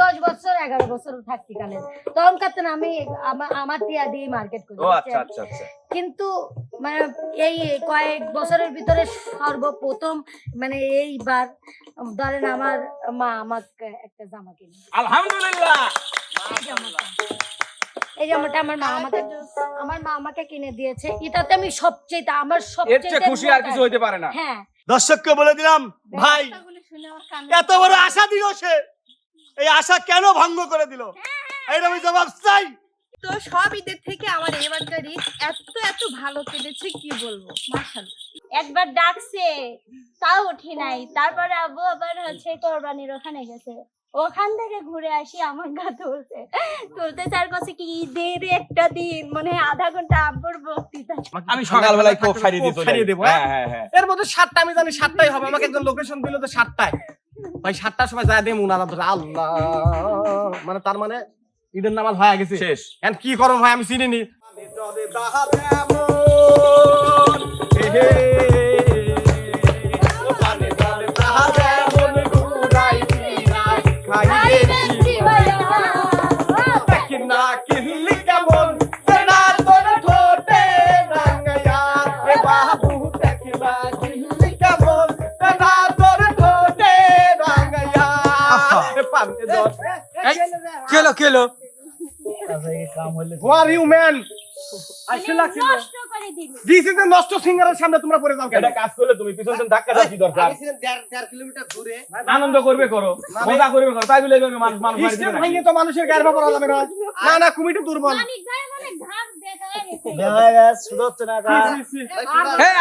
10 বছর 11 বছর থাকতে কালে তখন কাতেন আমি আমার টিয়া দিয়ে মার্কেট করি। ও আচ্ছা আচ্ছা আচ্ছা। কিন্তু মানে এই কয়েক বছরের ভিতরে সর্বপ্রথম মানে এইবার ধরেন আমার মা আমাকে একটা জামা কিনে। আলহামদুলিল্লাহ। এই জামাটা আমার মা আমাকে কিনে দিয়েছে। এটাতে আমি সবচেয়ে এর চেয়ে খুশি আর কিছু হইতে পারে না। হ্যাঁ, দর্শককে বলে দিলাম ভাই এত বড় আশা দিল সে, এই আশা কেন ভঙ্গ করে দিল? এইটা আমি জবাব চাই। তো সব ঈদের থেকে আমার এবারকার ঈদ এত ভালো কেটেছে কি বলবো, মাশাআল্লাহ। একবার ডাকছে তাও উঠি নাই, তারপরে আব্বু আবার কোরবানির ওখানে গেছে, ওখান থেকে ঘুরে আসি আমার গা তুলতে চার কাছে কি ঈদের একটা দিন মনে হয় আধা ঘন্টা আব্বুর বক্তৃতা। আমি সকালবেলায় কোপ সারিয়ে দিতে সারিয়ে দেবো। হ্যাঁ হ্যাঁ হ্যাঁ। এর মধ্যে 7টা আমি জানি 7টাই হবে। আমাকে একজন লোকেশন দিল তো 7টায়। ভাই 7টার সময় যায় দেই মুনাজাত ধরে আল্লাহ, মানে তার মানে ঈদের নামাজ হয়ে গেছে শেষ। এখন কি করব ভাই আমি চিনি নি। কেলো Who are you man? নষ্ট করে দিল। This is the নষ্ট সিঙ্গারের সামনে তোমরা পড়ে যাও কেন? এটা কাজ করলে তুমি পিছন পিছন ধাক্কা দাও কি দরকার? আমি ছিলাম 1.5 কিলোমিটার দূরে। আনন্দ করবে করো, মজা করবে করো, তাই বলে মানুষ মারি স্টেপ দিবে ভাঙিয়ে তো মানুষের গায়ের ব্যাপার যাবে না। না না কমিটি দুর্বল। মানিক ভাই মানে ঘাম দেখা গেছে।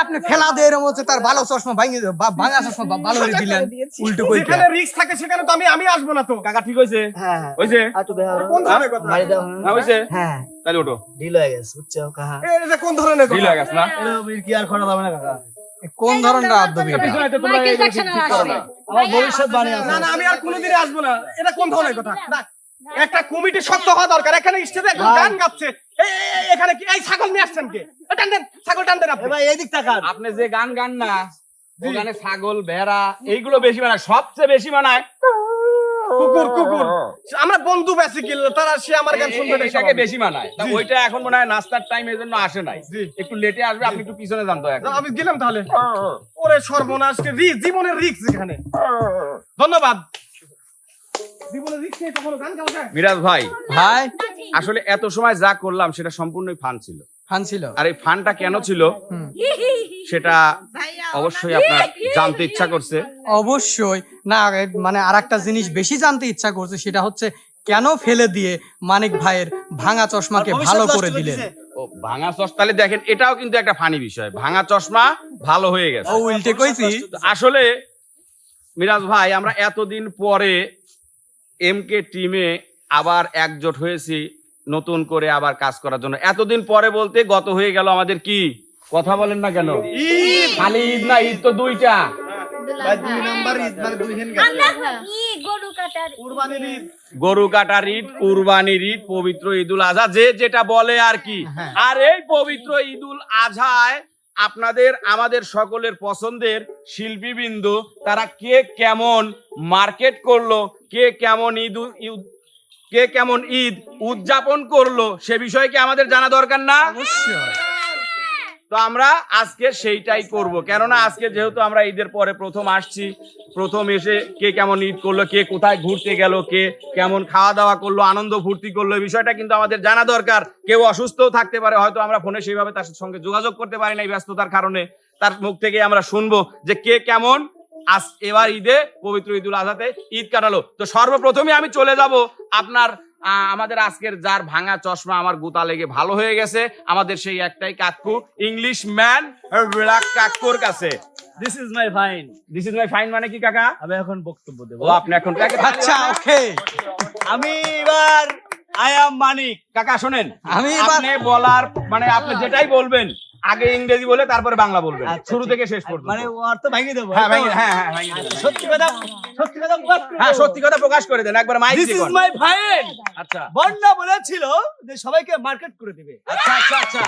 আপনি ফেলা দিয়ে এরকম হচ্ছে তার ভালো চশমা ভাঙা চশমা ভালো করে দিলেন উল্টো করে। যেখানে রিস্ক থাকে সেখানে তো আমি আসবো না তো। কাকা ঠিক হইছে? হ্যাঁ হইছে? কোন ধরনের কথা? মারি দাও। না হইছে? হ্যাঁ তাহলে ওঠো। ঢিল হয়ে গেছে বুঝছো কাহা। এটা কোন ধরনের কথা? ঢিল হয়ে গেছে না? কি আর করা যাবে না কাকা। কোন ধরনের আদবি এটা? পিছনে তো তোমরা মাইকেল এই জ্যাকসন ঠিক করো না। আমার ভবিষ্যৎ বাণী আছে। না না আমি আর কোনোদিনই আসবো না। এটা কোন ধরনের কথা? না একটা কমিটি শক্ত হওয়া দরকার। এখানে স্টেজে একজন গান গাচ্ছে। এখানে কি এই ছাগল নিয়ে আসছেন কে? টান দেন ছাগল টান দেন আপনি। ভাই এদিক তাকান। আপনি যে গান গান না ওখানে ছাগল ভেড়া এইগুলো বেশি মানায়, সবচেয়ে বেশি মানায় কুকুর কুকুর। আমরা বন্ধু বেসিক্যাল তারা সে আমার গান শুনবে না এটাকে বেশি মানায়। তা ওইটা এখন মনে হয় নাস্তার টাইম এর জন্য আসে নাই, একটু লেটে আসবে, আপনি একটু পিছনে যান তো এখন। আমি গেলাম তাহলে। ওরে সর্বনাশ, জীবনের রিস্ক এখানে। ধন্যবাদ। জীবনের রিস্ক নিয়ে কখনো গান গাওয়া যায়? মিরাজ ভাই, ভাই আসলে এত সময় যা করলাম সেটা সম্পূর্ণই ফান ছিল। ফান ছিল। আর এই ফানটা কেন ছিল সেটা অবশ্যই আপনার জানতে ইচ্ছা করছে। অবশ্যই না, মানে আরেকটা জিনিস বেশি জানতে ইচ্ছা করছে, সেটা হচ্ছে কেন ফেলে দিয়ে মানিক ভাইয়ের ভাঙা চশমাকে ভালো করে দিলেন। ও ভাঙা চশমা, তাহলে দেখেন এটাও কিন্তু একটা ফানি বিষয়। ভাঙা চশমা ভালো হয়ে গেছে। ও উল্টে কইছি। আসলে মিরাজ ভাই, আমরা এতদিন পরে এমকে টিমে আবার একজোট হয়েছি নতুন করে আবার কাজ করার জন্য। এতদিন পরে বলতে গত হয়ে গেল আমাদের কি, কথা বলেন না কেন? খালি ঈদ না, ঈদ তো দুইটা। ভাই 2 নাম্বার ঈদ মানে 2 দিন গেছে। আমরা কি গরু কাটার কুরবানির ঈদ, গরু কাটার ঈদ, কুরবানির ঈদ, পবিত্র ঈদুল আজহা, যে যেটা বলে আর কি। আর এই পবিত্র ঈদুল আজহায় আপনাদের আমাদের সকলের পছন্দের শিল্পীবৃন্দ তারা কে কেমন মার্কেট করলো, কে কেমন ঈদ উদযাপন করলো, সে বিষয়ে কি আমাদের জানা দরকার না? তো আমরা আজকে সেইটাই করব, কেননা আজকে যেহেতু আমরা ঈদের পরে প্রথম আসছি, প্রথম এসে কে কেমন ঈদ করলো, কে কোথায় ঘুরতে গেল, কে কেমন খাওয়া দাওয়া করলো, আনন্দ ফুর্তি করলো, এই বিষয়টা কিন্তু আমাদের জানা দরকার। কেউ অসুস্থও থাকতে পারে, হয়তো আমরা ফোনে সেইভাবে তার সঙ্গে যোগাযোগ করতে পারি না এই ব্যস্ততার কারণে। তার মুখ থেকে আমরা শুনবো যে কে কেমন এবার ঈদে পবিত্র ঈদুল আজহাতে ঈদ কাটালো। তো সর্বপ্রথমে আমি চলে যাব আমাদের আজকের যার ভাঙা চশমা আমার গুতা লেগে ভালো হয়ে গেছে, আমাদের সেই একটাই কাকু, ইংলিশ ম্যান কাকুর কাছে। This is my fine. This is my fine মানে কি কাকা? আমি এখন বক্তব্য দেব। ও আপনি এখন আচ্ছা ওকে। আমি এবার আই অ্যাম মানিক। কাকা শোনেন, আমি এবার আপনি বলার মানে আপনি যেটাই বলবেন আগে ইংরেজি বলে তারপরে বাংলা বলবেন, শুরু থেকে শেষ পর্যন্ত। মানে অর্থ ভাঙিয়ে দেব। হ্যাঁ ভাঙিয়ে, হ্যাঁ ভাঙিয়ে দেবেন। সত্যি কথা প্রকাশ করব। হ্যাঁ সত্যি কথা প্রকাশ করে দেন একবার, মাইক দিস দিয়ে ইজ কোন। মাই ফাইন। আচ্ছা বন্যা বলেছিল যে সবাইকে মার্কেট করে দিবে। আচ্ছা আচ্ছা আচ্ছা।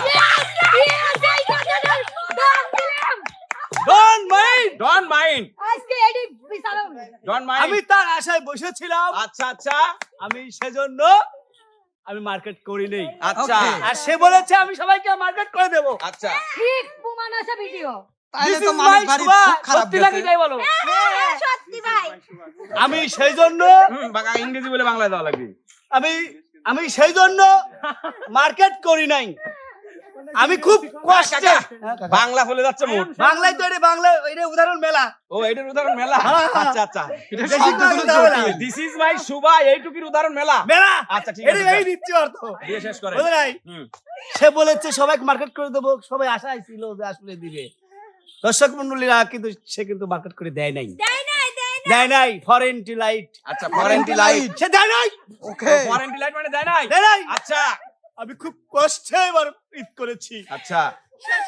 Don't mind. ডোন্ট মাইন্ড, আজকে এডি বিচারো ডোন্ট মাইন্ড। আমি তার আশায় বসেছিলাম, আচ্ছা আচ্ছা আমি সেজন্য আমি মার্কেট করি নেই। আচ্ছা Okay. আর সে বলেছে আমি সবাইকে মার্কেট করে দেব। আচ্ছা ঠিক প্রমাণ আছে ভিডিও। তাইলে This তো is মানিক my ভাই সুভা। খুব খারাপ সত্যি নাকি গেছে। তাই বলো? সত্যি ভাই আমি সেই জন্য বাংলা ইংরেজি বলে বাংলায় দেওয়া লাগবে। আমি সেই জন্য মার্কেট করি নাই। আমি খুব কষ্টে বাংলা বলে যাচ্ছে মোট। বাংলায় তো এটা বাংলা এটা উদাহরণ মেলা। ও এটার উদাহরণ মেলা। হ্যাঁ, হ্যাঁ। আচ্ছা আচ্ছা, এটা বেশি শব্দগুলো কথা হবে না। জটিল। দিস ইজ মাই শুভা, এইটুকুর উদাহরণ মেলা। মেলা আচ্ছা ঠিক এটা আছে, এই নিচ্ছি অর্থ। দিয়ে শেষ করে। বুঝলে নাই? সে বলেছে সবাইকে মার্কেট করে দেবো, সবাই আশায় ছিল যে আসলে দিবে। দর্শক মন্ডলীরা কিন্তু সে কিন্তু মার্কেট করে দেয় নাই, দেয় নাই। ফরেন লাইট, আচ্ছা ফরেন্টি লাইট, সে দেয় নাই, ওকে ফরেন্টি লাইট মানে দেয় নাই। দেয় নাই। আচ্ছা আমি খুব কষ্টে এবার ঈদ করেছি। আচ্ছা,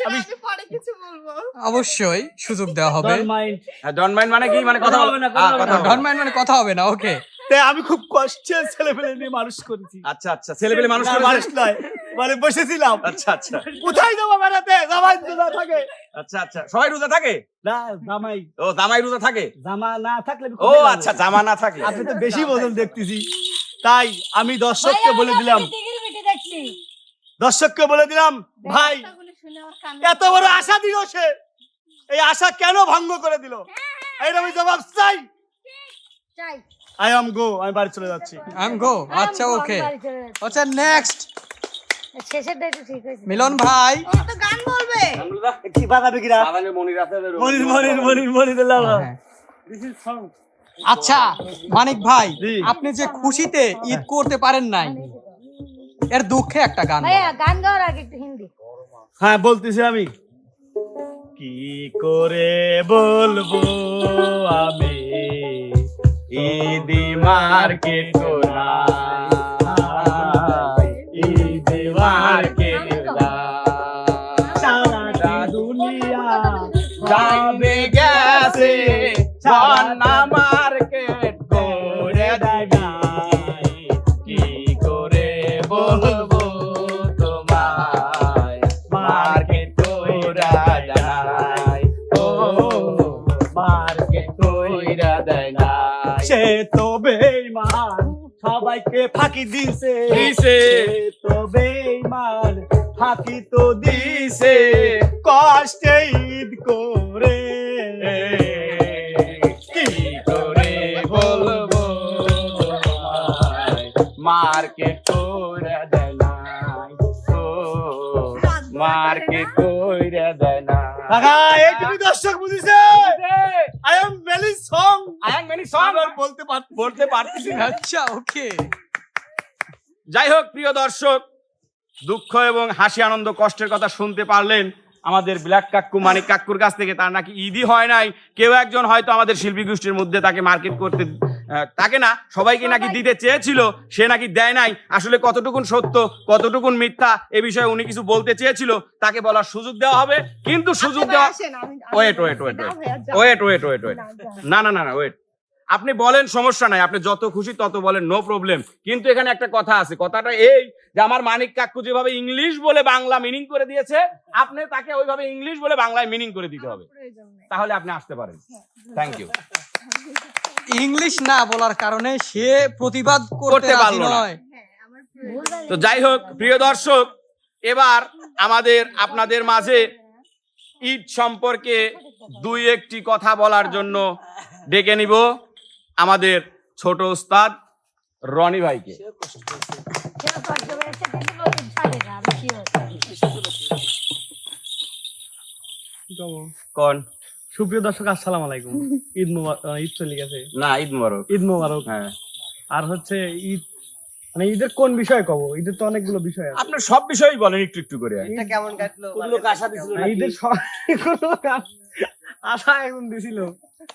আমি পরে কিছু বলবো। অবশ্যই সুযোগ দেওয়া হবে। Don't mind। ডোন্ট মাইন্ড মানে কি, মানে কথা হবে না, কথা হবে না। ডন মাইন্ড মানে কথা হবে না। ওকে তাই আমি খুব কষ্টে ছেলেপেলে নিয়ে মানুষ করেছি। আচ্ছা আচ্ছা, ছেলেপেলে মানুষ না, করেছে। মানুষ নয়, মানে বসেছিলাম। আচ্ছা আচ্ছা কোথায় যাবো বেড়াতে? জামাই রোজা থাকে আচ্ছা আচ্ছা, সবাই রোজা থাকে? না, জামাই ও জামাই রোজা থাকে। জামা না থাকলে আমি ও কোথায় যাবো? আচ্ছা, জামা না থাকলে। আপনি তো বেশি বদল দেখতেছি। তাই আমি দর্শককে বলে দিলাম, টিকির মিটি দেখছি। দর্শককে বলে দিলাম, ভাই কথাগুলো শুনে আমার কানে এত বড় আশা দিল সে, এই আশা কেন ভঙ্গ করে দিল? এইটা আমি জবাব চাই। চাই আই এম গো, আমি বাড়ি চলে যাচ্ছি। I am go. আচ্ছা ওকে, আচ্ছা নেক্সট শেষের ডেটে ঠিক হয়েছে। মিলন ভাই। ও তো গান বলবে। কি বাজাবে কিরা? আদানে মনির আছে। মনির দিলাম। হ্যাঁ। আচ্ছা মানিক ভাই, জি। আপনি যে খুশিতে ঈদ করতে পারেন নাই, এর দুঃখে একটা গান বলেন। ভাইয়া গান গাওয়ার আগে একটু হিন্দি। হ্যাঁ বলতেছি আমি। কি করে বলবো আমি ঈদি মার্কেট করাই, ঈদি মার্কেট সারা দুনিয়া যাবে গেছে জানা মার্কেট করে দিবি, কি করে বলবো তোমায় মার্কেট কইরা যায়, ও মার্কেট কইরা দেয় না। সে তো বেঈমান, সবাইকে ফাঁকি দিছে, দিছে। সে তো বেঈমান, ফাঁকি তো দিছে, কষ্টে ঈদ করে কি করে বলবো তোমায় মার্কেট কইরা দেয় না, ও মার্কেট কইরা দেয় না। কাকা এইটুকু দর্শক বুঝিছে। I am very song, I am many song বলতে পারতেছি না। আচ্ছা ওকে, যাই হোক প্রিয় দর্শক, দুঃখ এবং হাসি আনন্দ কষ্টের কথা শুনতে পারলেন আমাদের ব্ল্যাক কাক্কু মানিক কাক্কুর কাছ থেকে। তার নাকি ঈদই হয় নাই। কেউ একজন হয়তো আমাদের শিল্পী গোষ্ঠীর মধ্যে তাকে মার্কেট করতে, তাকে না সবাইকে নাকি দিতে চেয়েছিল, সে নাকি দেয় নাই। আসলে কতটুকুন সত্য কতটুকুন মিথ্যা এ বিষয়ে উনি কিছু বলতে চেয়েছিল, তাকে বলার সুযোগ দেওয়া হবে। কিন্তু সুযোগ দেওয়া, wait wait wait wait wait wait wait না না না না ওয়েট, আপনি বলেন সমস্যা নাই, আপনি যত খুশি তত বলেন, নো প্রবলেম। কিন্তু এখানে একটা কথা আছে, কথাটা এই যে আমার মানিক কাক্কু যেভাবে ইংলিশ বলে বাংলা মিনিং করে দিয়েছে, আপনি তাকে ওইভাবে ইংলিশ বলে বাংলায় মিনিং করে দিতে হবে, তাহলে আপনি আসতে পারেন। Thank you. ইংলিশ না বলার কারণে সে প্রতিবাদ করতে করতে রাজি পারলো না। নয়। তো যাই হোক প্রিয় দর্শক, এবার আমাদের আপনাদের মাঝে ঈদ সম্পর্কে দুই একটি কথা বলার জন্য ডেকে নিব আমাদের ছোট উস্তাদ রনি ভাইকে। কেউ কষ্ট পেয়েছে কিন্তু নতুন ছাড়ে না, আমি sure। কোন সুপ্রিয় দর্শক আসসালামু আলাইকুম। ঈদ মুবারক। ঈদ চলে গেছে, না ঈদ মোবারক। ঈদ মুবারক। হ্যাঁ, আর হচ্ছে ঈদ মানে ঈদের কোন বিষয়ে কব? ঈদের তো অনেকগুলো বিষয় আছে। আপনি সব বিষয়ই বলেন একটু একটু করে। কোন লোক আশা দিছিল নাকি? ঈদের আশা এখন দিছিল।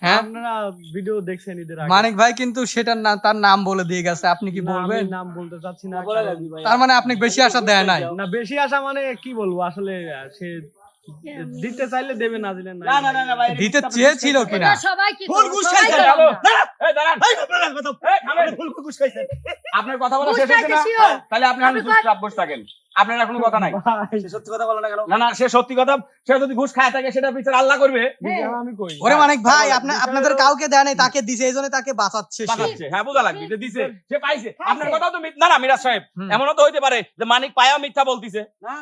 হ্যাঁ আপনারা ভিডিও দেখছেন ঈদের আগে। মানিক ভাই কিন্তু সেটার না, তার নাম বলে দিয়ে গেছে, আপনি কি না, আমি বলবেন? নাম বলতে চাচ্ছি না। বলে রাখবি ভাই। তার মানে আপনি বেশি আশা দেয় নাই। না বেশি আশা মানে কি বলবো, আসলে সে দিতে চাইলে দেবে, না দিলে না না না না ভাই, দিতে চেয়েছিল কিনা? এটা সবাই কি ফুল ঘুষ সবাই খাইছে। করে না। এই দাঁড়ান, এই আপনারা কথা, এই থামেন। ফুল ঘুষ খাইছেন। আপনার কথা বলা ঘুষ শেষ হয়েছে খাইতে না? sure। তাহলে আপনি আপনি চুপচাপ বসে থাকেন। আপনার কোনো কথা নাই। সে সত্যি কথা বলে না কেন? না না, সে সত্যি কথা, সে যদি ঘুষ খায় থাকে সেটা বিচার আল্লাহ করবে। আমি কই ওরে মানিক ভাই আপনাদের কাউকে দেয় নাই, তাকে দিছে, এই জন্য তাকে বাঁচাচ্ছে সে। বাঁচাচ্ছে, হ্যাঁ বোঝা লাগবে যে দিছে, সে পাইছে। আপনার কথাও তো না না মিরাজ সাহেব, এমনও তো হইতে পারে যে মানিক পায়াও মিথ্যা বলতিছে। না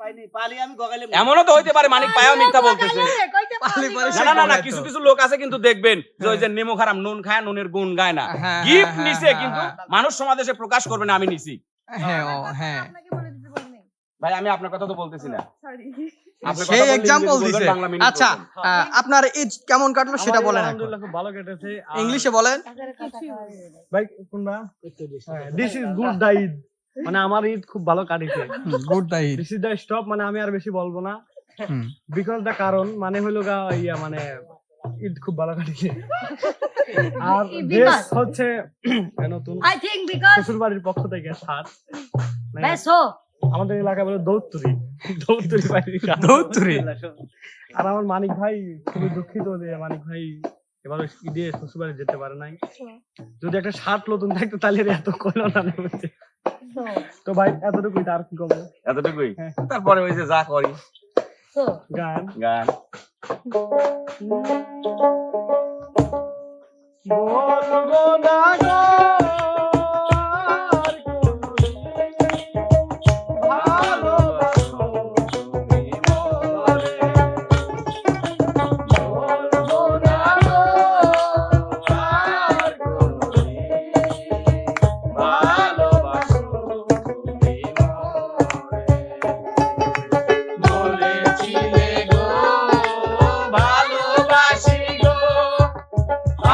পাইনি, পালি আমি গগাইলে এমনও তো হইতে পারে মানিক পায়াও মিথ্যা বলতেছে। পালি পালি না না না, কিছু কিছু লোক আছে কিন্তু দেখবেন যে ওই যে নেমো খারাপ নুন খায়, নুনের গুণ গায় না। হ্যাঁ, গিফট হ্যাঁ, নিছে হ্যাঁ, কিন্তু হ্যাঁ। মানুষ সমাজে সে প্রকাশ করবে না আমি নিছি। হ্যাঁ ও হ্যাঁ, আপনাকে বলে দিতে পারিনি ভাই আমি আপনার কথা তো বলতেছি না। সরি আপনি কথা সেই বললে এক্সাম্পল ইংরেজি দিছে। বলবেন, বাংলা মিনিং আচ্ছা বলবেন। আপনার ঈদ কেমন কাটলো সেটা বলেন এখন। আলহামদুলিল্লাহ খুব ভালো কেটেছে। ইংলিশে বলেন। ভাই কোনটা? This is good the Eid, মানে আমার ঈদ খুব ভালো কাটিছে। Good the Eid. This is the stop, মানে আমি আর বেশি বলবো না, বিকজ দা কারণ মানে হলো গা ইয়া মানে ঈদ খুব ভালো কাটিছে। আর ড্রেস হচ্ছে নতুন I think because শ্বশুর বাড়ির পক্ষ থেকে শার্ট, beso. আমাদের এলাকায় বলে দৌত্তরি, দৌত্তরি বাড়ির শার্ট। দৌত্তরি। আর আমার মানিক ভাই খুবই দুঃখিত যে মানিক ভাই এবার ঈদে শ্বশুর বাড়ি যেতে পারে নাই। যদি একটা শার্ট নতুন থাকতো তাহলে এত কইলো না বুঝছে। তো ভাই এতটুকুই, তার কি কমে এতটুকুই। হ্যাঁ। তারপরে ওই যে যা করি So, গান গান। বলবো না গো আর কোনোদিন ভালোবাসো তুমি মোরে। বলবো না গো আর কোনোদিন ভালোবাসো তুমি মোরে। বলেছিলে গো ভালোবাসি গো,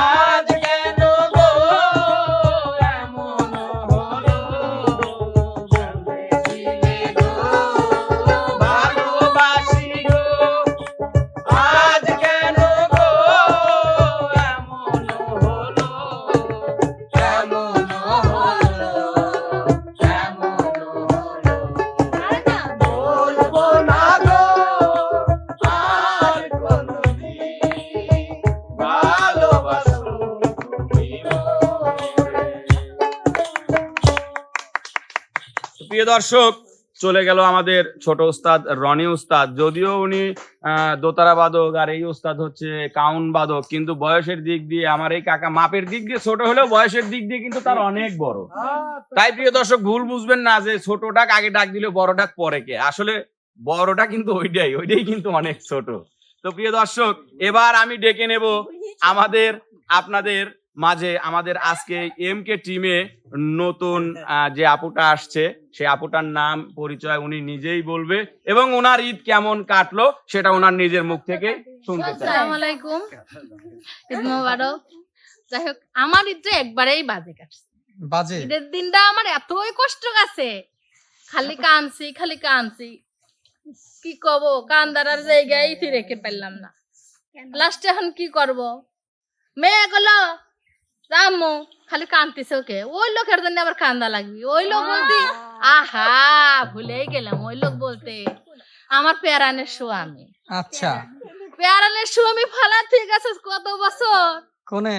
আজ কেন গো এমন হলো? বলেছিলে গো ভালোবাসি গো, আজ কেন গো এমন হলো? এমন হলো, এমন হলো। বলবো না গো আর কোনোদিন ভালোবাসো তুমি মোরে। প্রিয় দর্শক, চলে গেল আমাদের ছোট উস্তাদ রনি উস্তাদ। যদিও উনি দোতারা বাদক আর এই উস্তাদ হচ্ছে কাউন বাদক, কিন্তু বয়সের দিক দিয়ে আমার এই কাকা মাপের দিক দিয়ে ছোট হলেও বয়সের দিক দিয়ে কিন্তু তার অনেক বড়। তাই প্রিয় দর্শক ভুল বুঝবেন না যে ছোট ডাক আগে ডাক দিলে বড় ডাক পরে কে, আসলে বড়টা কিন্তু ওইটাই কিন্তু অনেক ছোট। তো প্রিয় দর্শক, এবার আমি ডেকে নেব আমাদের আপনাদের মাঝে আমাদের আজকে এমকে টিমে নতুন যে আপুটা আসছে, সেই আপুটার নাম পরিচয় উনি নিজেই বলবে এবং ওনার ঈদ কেমন কাটলো সেটা ওনার নিজের মুখ থেকে শুনতে চাই। আসসালামু আলাইকুম, ঈদ মোবারক। যাই হোক, আমার ঈদ তো একবারেই বাজে কাটছে। বাজে। ঈদের দিনটা আমার এতই কষ্ট গেছে, খালি কানছি কি কব, কান্দার জায়গায় রেখে পারলাম না। লাস্টে এখন কি করব, মেয়ে গেলো রামু খালি কান্দিছে, ওকে ওই লোকের জন্য আবার কান্দা লাগবে। ওই লোক বলতে আহা ভুলেই গেলাম, ওই লোক বলতে আমার পেয়ারানের স্বামী। আচ্ছা, পেয়ারানের স্বামী ফালা ঠিক আছে কত বছর, কোনে?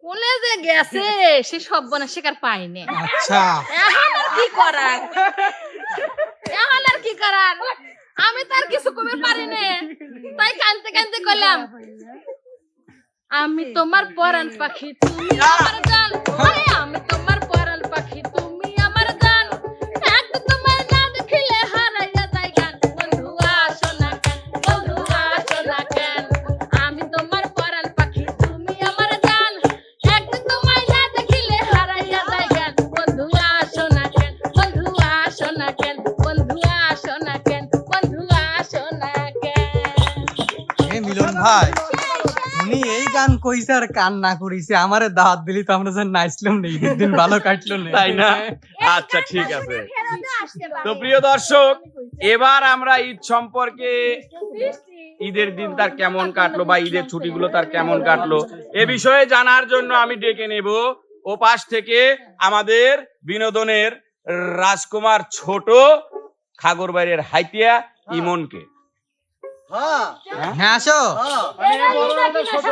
কোনে যে গেছে সে সব বনে শিকার পাইনি। আচ্ছা, এখন আর কি করার, এখন আর কি করার, আমি তার কিছু কমে পারি না। তাই কানতে কানতে কইলাম, আমি তোমার পরাণ পাখি তুমি আমার জান, আরে আমি তোমার পরাণ পাখি তুমি আমার জান, এক তোমার না দেখিলে হারাইয়া যায় গান, বন্ধু আসো না কেন, বন্ধু আসো না কেন, আমি তোমার পরাণ পাখি তুমি আমার জান, এক তোমার না দেখিলে হারাইয়া যায় গান, বন্ধু আসো না কেন, বন্ধু আসো না কেন, বন্ধু আসো না কেন, বন্ধু আসো না কেন। এ মিলন ভাই, উনি এই গান কইছে আর কান না করিছে, আমারে দাওয়াত দিলি তো আমরা যেন নাইছিলাম না, ঈদের দিন ভালো কাটলো না, তাই না? আচ্ছা ঠিক আছে। ফেরতও আসতে পারে। তো প্রিয় দর্শক, এবার আমরা ঈদ সম্পর্কে ঈদের দিন তার কেমন কাটলো বা ঈদের ছুটিগুলো তার কেমন কাটলো এ বিষয়ে জানার জন্য আমি ডেকে নেব ও পাশ থেকে আমাদের বিনোদনের রাজকুমার ছোট খাগড়বাড়ির হাইতিয়া ইমনকে। হ্যাঁ হ্যাঁ আসো। হ্যাঁ মানে বড় না ছোট,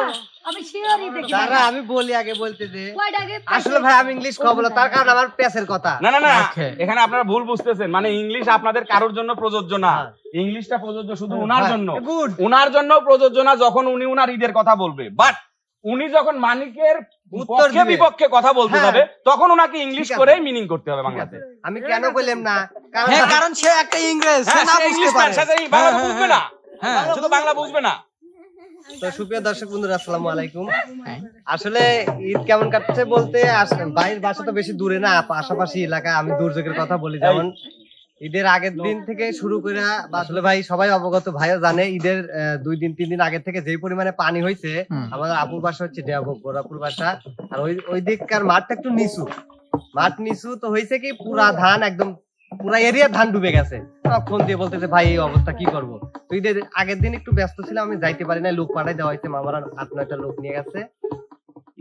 আমি শিওরই দেখি দাঁড়া আমি বলি আগে বলতে যে কয়টা আগে আসলে ভাই আমি ইংলিশ কব না তার কারণ আমার পেসের কথা। না না না Okay. এখানে আপনারা ভুল বুঝতেছেন, মানে ইংলিশ আপনাদের কারোর জন্য প্রযোজ্য না, ইংলিশটা প্রযোজ্য শুধু উনার জন্য। গুড উনার জন্য প্রযোজ্য না যখন উনি উনার ঈদের কথা বলবে, বাট উনি যখন মানিকের উত্তর পক্ষে দিবে। বিপক্ষে কথা বলতে হ্যাঁ। যাবে তখন উনাকে ইংলিশ ঠিক আছে। করেই মিনিং করতে হবে বাংলাতে। আমি কেন বললাম না কারণ হ্যাঁ কারণ সে একটা ইংরেজ সে হ্যাঁ, না সে বুঝতে ইংলিশ পারে ভাষা জানি, বাংলা হ্যাঁ, বুঝবে না, হ্যাঁ শুধু বাংলা বুঝবে না। তো সুপ্রিয় দর্শক বন্ধুরা আসসালামু আলাইকুম। আসলে ঈদ কেমন কাটছে বলতে বাইরের বাসা তো বেশি দূরে না, পাশাপাশি এলাকা। আমি দুর্যোগের কথা বলি, যেমন ঈদের আগের দিন থেকে শুরু করে আসলে ভাই সবাই অবগত, ভাইও জানে ঈদের 2-3 দিন আগে থেকে যেই পরিমাণে পানি হয়েছে। আমাদের আপুর বাসা হচ্ছে ডেয়াভোগ গোরাপুর বাসা, আর ওই দিককার মাঠটা একটু নিচু তো হয়েছে কি পুরা ধান একদম পুরা এরিয়ার ধান ডুবে গেছে। ফোন দিয়ে বলতেছে ভাই এই অবস্থা কি করব। তো ঈদের আগের দিন একটু ব্যস্ত ছিলাম, আমি যাইতে পারি না, লোক পাঠাই দেওয়া হয়েছে, মামারা 8-9টা লোক নিয়ে গেছে।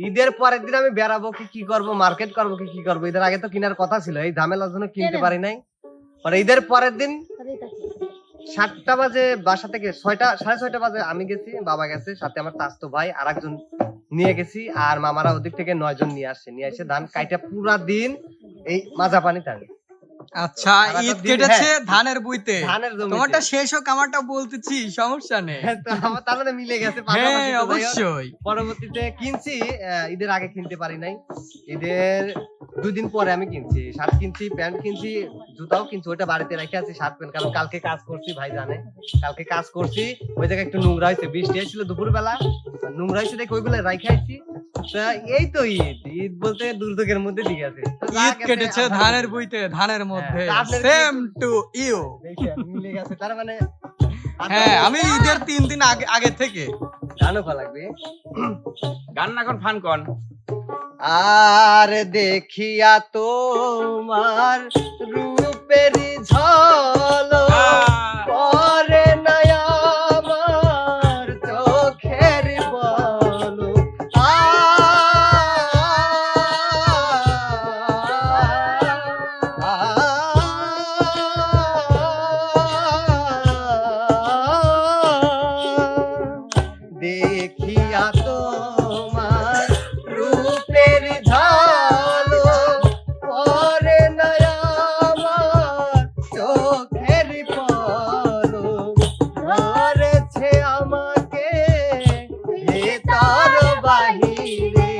ঈদের পরের দিন আমি বেড়াবো কি করব, মার্কেট করবো কি করবো, ঈদের আগে তো কেনার কথা ছিল, এই ঝামেলার জন্য কিনতে পারি নাই। পরে ঈদের পরের দিন 7টা বাজে বাসা থেকে 6:30 বাজে আমি গেছি, বাবা গেছে, সাথে আমার চাচতো ভাই আর একজন নিয়ে গেছি, আর মামারা ওদিক থেকে 9 জন নিয়ে এসে ধান কাইটা পুরা দিন এই মাজা পানি থাকে। আচ্ছা ঈদ কেটেছে ধানের বুইতে, ধানের জমিতে। তোমারটা শেষ হোক আমারটা বলতেছি, সমস্যা নেই। তো আমার তার মানে মিলে গেছে হ্যাঁ পাশাপাশি। তো যাই হোক, অবশ্যই। পরবর্তীতে কিনছি, ঈদের আগে কিনতে পারি নাই, ঈদের 2 দিন পরে আমি কিনছি, শার্ট কিনছি, প্যান্ট কিনছি, জুতাও কিনছি, ওইটা বাড়িতে রেখে আছি শার্ট প্যান্ট, কারণ কালকে কাজ করছি, ভাই জানে কালকে কাজ করছি, ওই জায়গায় একটু নোংরা হয়েছে, বৃষ্টি হয়েছিল দুপুরবেলা, নোংরা হয়েছে দেখে ওইগুলো রেখে আছি। এই তো ঈদ বলতে দুর্যোগের মধ্যে দিয়ে আছে। তো যা ঈদ গেছে কেটেছে আলহামদুলিল্লাহ। ধানের বুইতে ধানের মধ্যে, তা আপনার কি- সেম টু ইউ। দেখেন, মিলে গেছে, তার মানে হ্যাঁ আমি ঈদের 3 দিন আগে থেকে গানও ভালো লাগবে। গান না কোন ফান কোন। আর দেখিয়া তোমার রূপের ঝলক পরে না আমার চোখের পলক। দেখিয়া তোমার রূপের ঝলক পরে না আমার চোখের পলক। ধরেছে আমাকে ভেতর বাহিরে,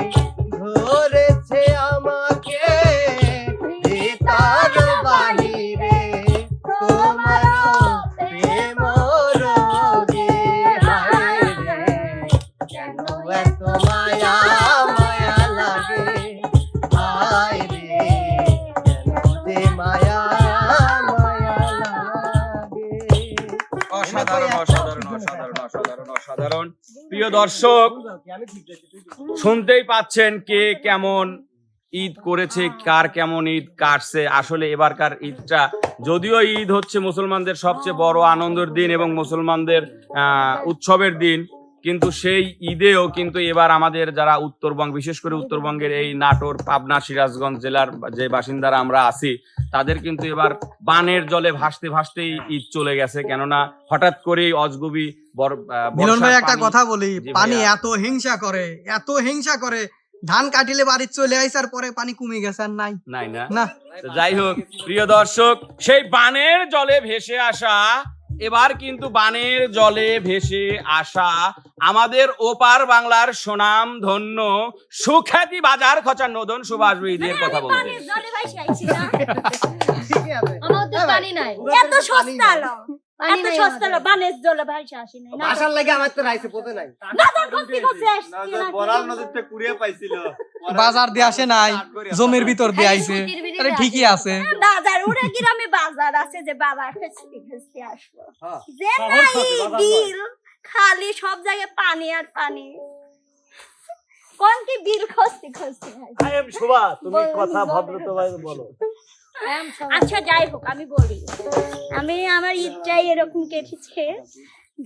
ধরেছে আমাকে ভেতর বাহিরে, তোমার প্রেম রোগে হায় রে, কেন এত মায়া মায়া লাগে, হায় রে, কেন যে মায়া মায়া লাগে। অসাধারণ অসাধারণ অসাধারণ অসাধারণ অসাধারণ। প্রিয় দর্শক, শুনতেই পাচ্ছেন কে কেমন ঈদ করেছে, কার কেমন ঈদ কাটছে। আসলে এবারকার ঈদটা, যদিও ঈদ হচ্ছে মুসলমানদের সবচেয়ে বড় আনন্দের দিন এবং মুসলমানদের উৎসবের দিন, কিন্তু সেই ঈদেও কিন্তু এবার আমাদের যারা উত্তরবঙ্গ, বিশেষ করে উত্তরবঙ্গের এই নাটোর, পাবনা, সিরাজগঞ্জ জেলার যে বাসিন্দারা আমরা আছি, তাদের কিন্তু এবার বানের জলে ভাসতে ভাসতেই ঈদ চলে গেছে। কেননা হঠাৎ করেই অজগবি মিলন ভাই একটা পানি- কথা বলি, জি পানি ভাইয়া। এত হিংসা করে ধান কাটিলে বাড়ি চলে আইসার পরে পানি কমে গেছে আর নাই নাই না। না। তো যাই হোক প্রিয় দর্শক, সেই বানের জলে ভেসে আসা, এবার কিন্তু বানের জলে ভেসে আসা আমাদের ওপার বাংলার সুনাম ধন্য সুখ্যাতি বাজার খচা নদন সুভাষ ঈদের কথা বলতে। জলে ভাসি আইছি না, ঠিকই আছে। আমাদের পানি নাই, এত সস্তা লো, পানি এত নাই সস্তা লো, আমাদের। বানের জলে ভাসি আসি নাই না, বাসার লাগে আমার তো রাইছে পথে নাই। বাজার করতে করতে আসছি না, বড়াল নদীতে কুড়িয়ে পাইছিল, বাজার দিয়ে আসে নাই, জমির ভিতর দিয়ে আইছে, সুতির বিড়ি আরে দিয়ে ঠিকই আছে। বাজার উড়ে গ্রামে বাজার আছে যে বাজার খেতে আসবো, হ্যাঁ। যে নাই বিল খালি সব জায়গায় পানি আর পানি, কোন কি বিল খসতে আই এম শোভা, তুমি বল- কথা বল- ভদ্রতাভাবে বলো। আচ্ছা যাই হোক, আমি বলি, আমার ঈদটাই এরকম কেটেছে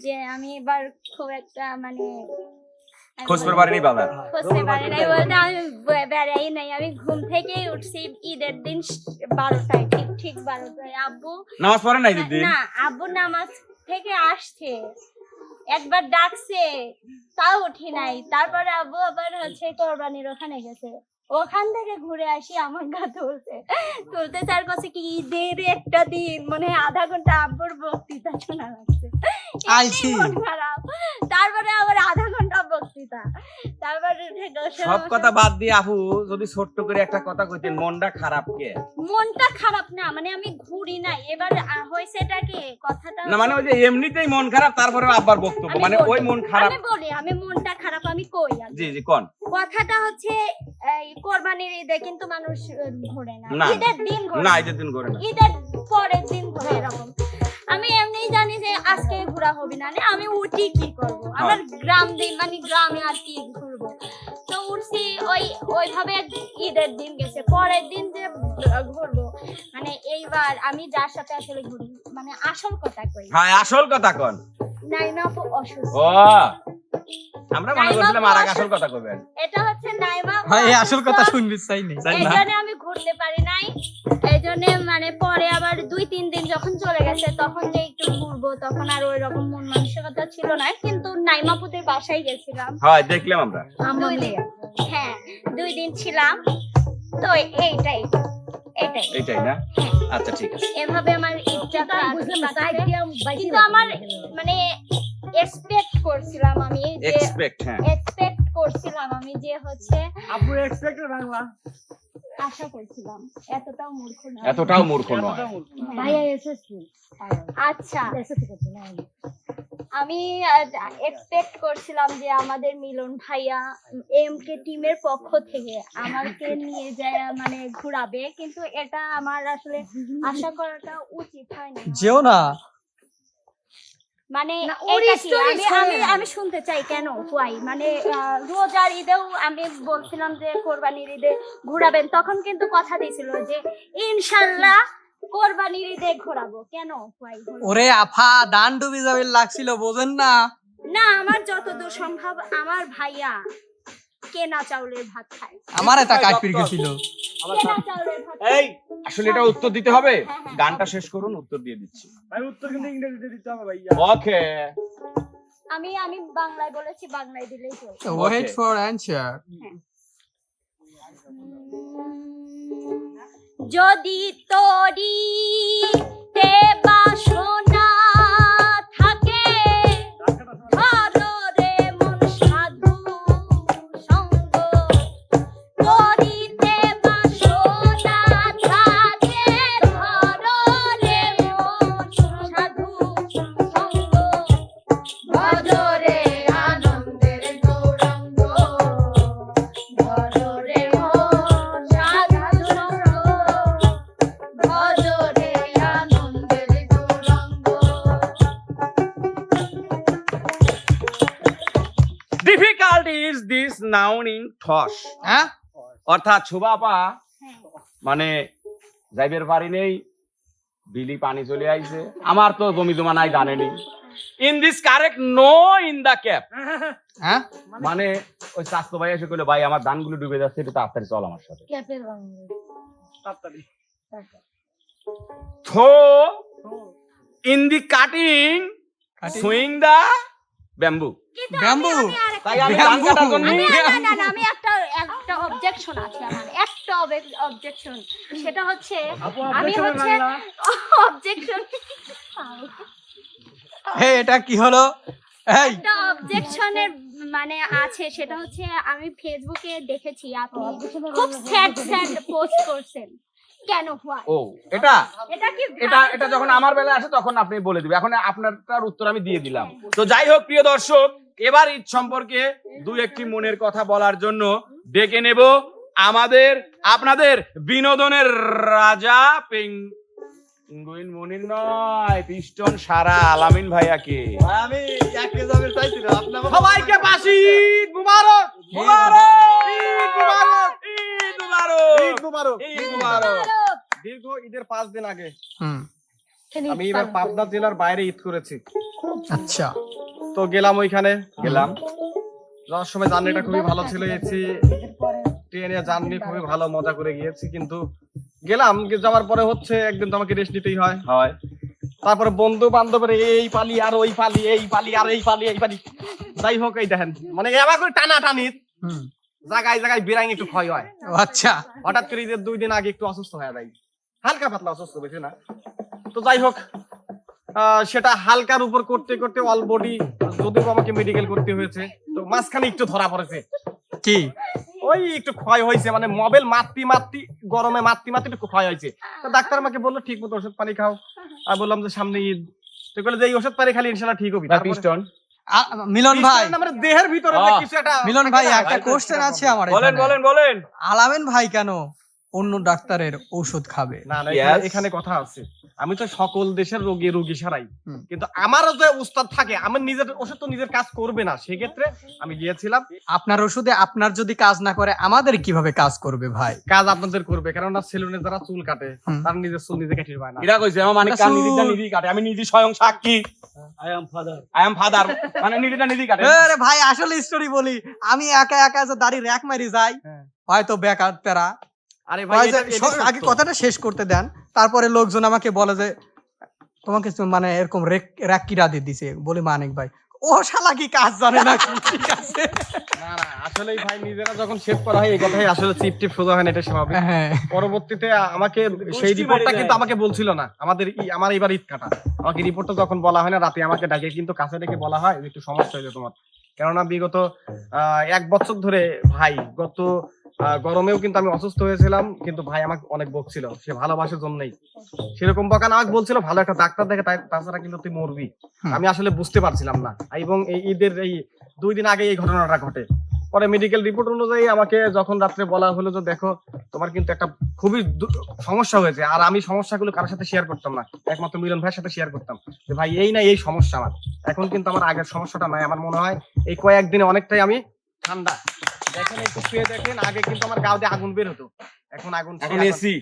যে আমি এবার খুব একটা মানে খোঁজ করে পারিনি বাবা। বুঝতে পারি নাই বলতে আমি বেড়াই নাই, আমি ঘুম থেকেই উঠছি ঈদের দিন 12টায়, ঠিক 12টায়। আব্বু নামাজ পড়ে নাই দিদি? না, আব্বু নামাজ থেকে আসছে, একবার ডাকছে তাও উঠি নাই, তারপরে আব্বু আবার হচ্ছে কোরবানির ওখানে গেছে, ওখান থেকে ঘুরে আসি আমার গা তুলতে চার কাছে কি ঈদের একটা দিন মনে হয় আধা ঘন্টা আব্বুর বক্তৃতা শোনা লাগছে, আইছি। এমনি মন খারাপ। তারপরে আবার আধা ঘন্টা বক্তৃতা, তারপরে সব কথা বাদ দিয়ে আপু যদি ছোট্ট করে একটা কথা কইতেন, মনটা খারাপ কে? মনটা খারাপ না, মানে আমি ঘুরি নাই এবার হয়েছেটা কি কথাটা না মানে ওই যে এমনিতেই মন খারাপ, তারপরে আব্বার বক্তব্য, আমি মানে বলি, ওই মন খারাপ। আমি মনটা খারাপ আমি কই আগে। জি জি কোন কথাটা হচ্ছে এই কোরবানির ঈদে কিন্তু মানুষ ঘোরে না, না, ঈদের দিন ঘোরে না, ঈদের দিন ঘোরে না, ঈদের পরের দিন ঘোরে এরকম। আমি এমনি জানি যে আজকে ঘোরা হবে না, আমি উঠি কি করব, আমার গ্রাম দিন মানে গ্রামে আর কি ঘুরবো, তো উঠছি ওইভাবে ঈদের দিন গেছে, পরের দিন যে ঘুরবো মানে এইবার আমি যার সাথে আসলে ঘুরি মানে আসল কথা কই, হ্যাঁ আসল কথা কোন। নাইমা আপু অসুস্থ, ও আমরা মনে করছিলাম আর আসল কথা কইবেন। এটা হচ্ছে নাইমা আপু ভাই এই আসল অসুস্থ। কথা শুনবি চাই না। এই জন্য আমি ঘুরতে পারি নাই, এই জন্য মানে পরে আবার 2-3 দিন যখন চলে গেছে তখন যে একটু ঘুরবো তখন আর ওই রকম মন মানসিকতা ছিল না, কিন্তু নাইমাপুদের বাসায় গেছিলাম, হয় দেখলাম আমরা। 2 দিন, হ্যাঁ 2 দিন ছিলাম, তো এইটাই এইটাই না? আচ্ছা ঠিক আছে। এভাবে আমার ঈদটা কাটছে। কিন্তু আমার মানে এক্সপেক্ট করছিলাম আমি যে এক্সপেক্ট করছিলাম আমি যে হচ্ছে আপু এক্সপেক্টেড বাংলা আশা করছিলাম, এতটাও মূর্খ না, এতটাও মূর্খ নয়। ভাইয়া এসেছি আচ্ছা আমি এক্সপেক্ট করছিলাম যে আমাদের মিলন ভাইয়া এমকে টিমের পক্ষ থেকে আমাকে নিয়ে যায় মানে ঘোরাবে, কিন্তু এটা আমার আসলে আশা করাটা উচিত হয়নি। যেও না মানে না, ওর এটা কি? story আমি শোনে আমি না। আমি শুনতে চাই কেন হোয়াই, মানে রোজার ঈদেও আমি বলছিলাম যে কোরবানির ঈদে ঘোরাবেন, তখন কিন্তু কথা দিয়েছিল যে ইনশাল্লাহ কোরবানির ঈদে ঘোরাবো, কেন হোয়াই হলো? ওরে আফা দান ডুবি যাবে লাগছিল বোঝেন না। না আমার যতদূর সম্ভব আমার ভাইয়া কেনা চাউলের ভাত খায়, আমার এটা কাটপির গেছিল। কেনা চাউলের ভাত এই আসলে এটা উত্তর দিতে হবে, গানটা শেষ করুন উত্তর দিয়ে দিচ্ছি। ভাই উত্তর কিন্তু ইংরেজিতে দিতে হবে ভাইয়া। ওকে আমি বাংলায় বলেছি, বাংলায় দিলেই চলবে। Wait for answer. যদি তোরি তে বাসনা থাকে ধরো রে মন সাধু সঙ্গ, তোরিতে বাসনা থাকে ধরো রে মন সাধু সঙ্গ, ভজরে আনন্দের গৌরঙ্গ, ভজরে মন সাধু সঙ্গ, ভজরে আনন্দের গৌরঙ্গ। ডিফিকাল্ট ইজ দিস নাউনিং ঠস, হ্যাঁ অর্থাৎ সুবাপা মানে যাইবের পারি নেই, বিলি পানি চলে আইছে, আমার তো জমি জমা নাই জানেনি। In this correct no in the cap, হ্যাঁ মানে ওই স্বাস্থ্য ভাই এসে কইলো ভাই আমার ধানগুলো ডুবে যাচ্ছে, একটু তাড়াতাড়ি চল আমার সাথে। ক্যাপের বাংলা তাড়াতাড়ি throw in the cutting swing the bamboo. Bamboo তাই আমি ধান কাটার জন্য না আমি একটা অবজেকশন আছে, আমার একটা অবজেকশন, সেটা হচ্ছে আপু আমি objection হচ্ছে বাংলা অবজেকশন হে এটা কি হলো? এই একটা অবজেকশনের মানে আছে, সেটা হচ্ছে আমি ফেসবুকে দেখেছি আপনি খুব স্যাড পোস্ট করছেন, কেন হয় ও এটা এটা কি এটা যখন আমার বেলা আসে তখন আপনি বলে দিবেন, এখন আপনারটার উত্তর আমি দিয়ে দিলাম। তো যাই হোক প্রিয় দর্শক, এবার ঈদ সম্পর্কে 2-1টি মনের কথা বলার জন্য ডেকে নেব আমাদের আপনাদের বিনোদনের রাজা পেঙ্গুইন মনির নয়, পিস্টন সারা আলামিন ভাইয়াকে। আমি একে যাবে চাইছিলাম আপনার সবাইকে বাসি ঈদ মুবারক, মুবারক, ঈদ মুবারক, ঈদ মুবারক, ঈদ মুবারক। ঈদ মুবারক। দীর্ঘ ঈদের 5 দিন আগে হুম আমি এবার পাবনা জেলার বাইরে ঈদ করেছি, আচ্ছা তো গেলাম ওইখানে গেলাম, যাওয়ার সময় জার্নিটা খুবই ভালো ছিল, এসি ট্রেনে জার্নি খুবই ভালো মজা করে গিয়েছি, কিন্তু গেলাম যাওয়ার পরে হচ্ছে একদিন তো আমাকে রেস্ট নিতেই হয়, তারপরে বন্ধু বান্ধবের এই পালি আর ওই পালি, এই পালি আর এই পালি, এই পালি, যাই হোক এই দেখেন মানে এবার করে টানা টানির হুম। জায়গায় জায়গায় বিরাইন একটু ক্ষয় হয়। ও আচ্ছা, হঠাৎ করে ঈদের 2 দিন আগে একটু অসুস্থ হয়ে যায়, হালকা পাতলা অসুস্থ, বেশি না। তো যাই হোক সেটা হালকার উপর করতে করতে অল বডি, যদিও আমাকে মেডিকেল করতে হয়েছে, তো মাঝখানে একটু ধরা পড়েছে কি ওই একটু ক্ষয় হয়েছে, মানে মোবাইল মারতি মারতি, গরমে মারতি মারতি একটু ক্ষয় হয়েছে। তো ডাক্তার আমাকে বললো ঠিক মতো ওষুধ পানি খাও। আর বললাম যে সামনে ঈদ, তো বলে যে এই ওষুধ পানি খালি ইনশাল্লাহ ঠিক হবে। পিস্টন মিলন ভাই, আমার দেহের ভিতরে যে কিছু একটা মিলন ভাই থাকে না, একটা কোশ্চেন আছে আমার বলেন এখানে। বলেন বলেন। আলামিন ভাই কেন অন্য ডাক্তারের ঔষধ খাবে? না না, Yes. এখানে কথা আছে, আমি তো সকল দেশের রোগী সারাই, হুম। কিন্তু আমারও যে উস্তাদ থাকে, আমার নিজের ওষুধ তো নিজের কাজ করবে না, সেক্ষেত্রে আমি গিয়েছিলাম। আপনার ওষুধে আপনার যদি কাজ না করে আমাদের কিভাবে কাজ করবে ভাই? কাজ আপনাদের করবে, কেননা সেলুনে যারা চুল কাটে হুম। তারা নিজের চুল নিজে কেটে পায় না। এরা কইছে আমার মানে কান নিদিটা নিদি কাটে, আমি নিদি স্বয়ং সাক্ষী। I am father. I am father, মানে নিদিটা নিদি কাটে। আরে ভাই আসলে স্টোরি বলি, আমি একা একা যে দাড়ি র‍্যাক মারি যাই, হ্যাঁ। হয়তো বেকার তেরা। আরে ভাই হয় যে এটা সত্য। আগে কথাটা শেষ করতে দেন, তারপরে লোকজন আমাকে বলে যে তোমাকে মানে এরকম র‍্যাক কিরা দিয়ে দিছে, বলি মানিক ভাই ও শালা কি কাজ জানে না কি? ঠিক আছে, না না, আসলে ভাই নিজেরা যখন শেভ করা হয় এই কথাই আসলে চিপ টিপ সোজা হয় না, এটা স্বাভাবিক। হ্যাঁ পরবর্তীতে আমাকে সেই রিপোর্টটা কিন্তু আমাকে বলছিল না, আমার এবার ঈদ কাটা, আমাকে রিপোর্টটা যখন বলা হয় না রাতে আমাকে ডাকে কিন্তু কাছে ডেকে বলা হয় যে একটু সমস্যা হয়েছে তোমার, কেননা বিগত 1 বছর ধরে ভাই গত গরমেও কিন্তু আমি অসুস্থ হয়েছিলাম, কিন্তু ভাই আমাকে অনেক বকছিল, সে ভালোবাসার জন্যই সেরকম বকান আমাকে বলছিল ভালো একটা ডাক্তার দেখে, তাছাড়া কিন্তু তুই মরবি। আমি আসলে বুঝতে পারছিলাম না, এবং এই ঈদের এই 2 দিন আগে এই ঘটনাটা ঘটে। পরে মেডিকেল রিপোর্ট অনুযায়ী আমাকে যখন রাত্রে বলা হলো যে দেখো তোমার কিন্তু একটা খুবই সমস্যা হয়েছে, আর আমি সমস্যাগুলো কারোর সাথে শেয়ার করতাম না, একমাত্র মিলন ভাইয়ের সাথে শেয়ার করতাম যে ভাই এই না এই সমস্যা আমার। এখন কিন্তু আমার আগের সমস্যাটা নাই, আমার মনে হয় এই কয়েকদিনে অনেকটাই আমি ঠান্ডা। দেখেন একটু শুয়ে দেখেন, আগে কিন্তু আমার গাও দিয়ে আগুন বের হতো, এখন আগুন এখন এসি।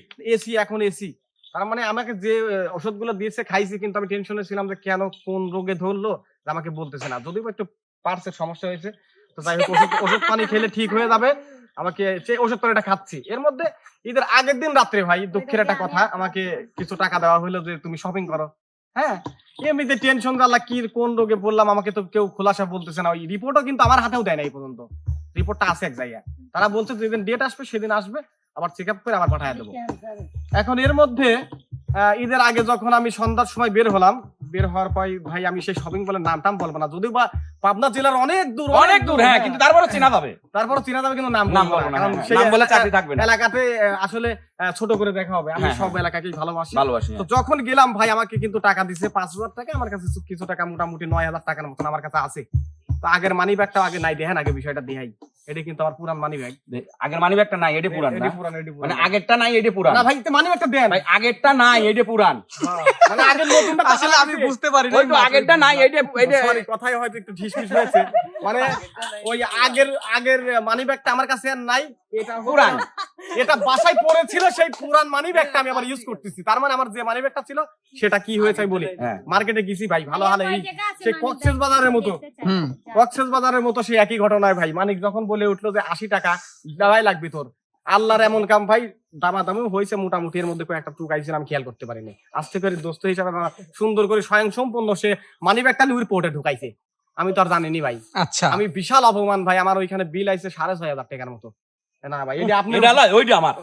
এখন এসি। তার মানে আমাকে যে ওষুধগুলো দিয়েছে খাইছি, কিন্তু আমি টেনশনে ছিলাম যে কেন কোন রোগে ধরলো যে আমাকে বলতেছে না, যদিও একটু পার্সের সমস্যা হয়েছে। তো যাই হোক ওষুধ পানি খেলে ঠিক হয়ে যাবে, আমাকে সেই ওষুধ পানিটা খাচ্ছি। এর মধ্যে ঈদের আগের দিন রাত্রে ভাই দুঃখের একটা কথা, আমাকে কিছু টাকা দেওয়া হলো যে তুমি শপিং করো। হ্যাঁ, এমনিতে টেনশন জানলা কি কোন রোগে বললাম, আমাকে তো কেউ খোলাসা বলতেছে না, ওই রিপোর্টও কিন্তু আমার হাতেও দেয় না এই পর্যন্ত, রিপোর্টটা আছে এক জায়গায়, তারা বলছে যেদিন ডেট আসবে সেদিন আসবে, আবার চেক আপ করে আবার পাঠিয়ে দেবো। এখন এর মধ্যে ঈদের আগে যখন আমি সন্ধ্যার সময় বের হলাম, বের হওয়ার পর ভাই আমি সেই শপিং মলের নামটাম বলবো না, যদিও বা পাবনা জেলার অনেক দূর হ্যাঁ, কিন্তু তারপরে চেনা যাবে। তারপরও চেনা যাবে, কিন্তু নাম নাম বলবো বলবো না, না, কারণ হ্যাঁ, সেই নাম বলে চাকরি থাকবে না। এলাকাতে আসলে ছোট করে দেখা হবে, আমি হ্যাঁ, সব হ্যাঁ। এলাকাকেই ভালোবাসি। ভালোবাসি, তো যখন গেলাম ভাই আমাকে কিন্তু টাকা দিছে 5,000 টাকা, আমার কাছে কিছু টাকা মোটামুটি 9,000 টাকার মতন আমার কাছে আছে। তো আগের মানি ব্যাগটা আগে নাই, দেখেন আগে বিষয়টা দেখাই, এটা কিন্তু আমার পুরান মানি ব্যাগ। আগের মানি ব্যাগটা নাই, এটা পুরান না? এটি পুরান। মানে আগেরটা নাই, এটা পুরান। না ভাই মানি ব্যাগটা দেন ভাই আগেরটা নাই, এটা পুরান। মানে আগের নতুনটা আসলে আমি বুঝতে পারি না, ওই তো আগেরটা নাই, এটা সরি কথাই হয়তো একটু ঢিসমিস হয়েছে, মানে ওই আগের মানি ব্যাগটা আমার কাছে আর নাই, এটা পুরান, এটা বাসায় পড়েছিল, সেই পুরান মানি ব্যাগটা আমি আবার ইউজ করতেছি। তার মানে আমার যে মানি ব্যাগটা ছিল সেটা কি হয়েছে আমি বলি, হ্যাঁ। মার্কেটে গেছি ভাই ভালো হালে, এই সেই কক্সবাজারের মতো, হুম কক্সবাজারের মতো সেই একই ঘটনায় ভাই মানিক যখন বলে উঠলো যে 80 টাকা দেওয়াই লাগবে তোর, আল্লাহর এমন কাম ভাই, দামাদামিও হয়েছে মোটামুটি, এর মধ্যে কয়েকটা টুক আইছিল আমি খেয়াল করতে পারিনি, আস্তে করে দোস্ত হিসাবে আমার সুন্দর করে স্বয়ং সম্পূর্ণ সে মানি ব্যাগটা লুইর পোর্টে ঢুকাইছে, আমি তো আর জানিনি ভাই। আচ্ছা, আমি বিশাল অপমান ভাই, আমার ওইখানে বিল আইছে 6,500 টাকার মতো। না ভাই এটা আপনি এটা লয়, ওইটা আমার।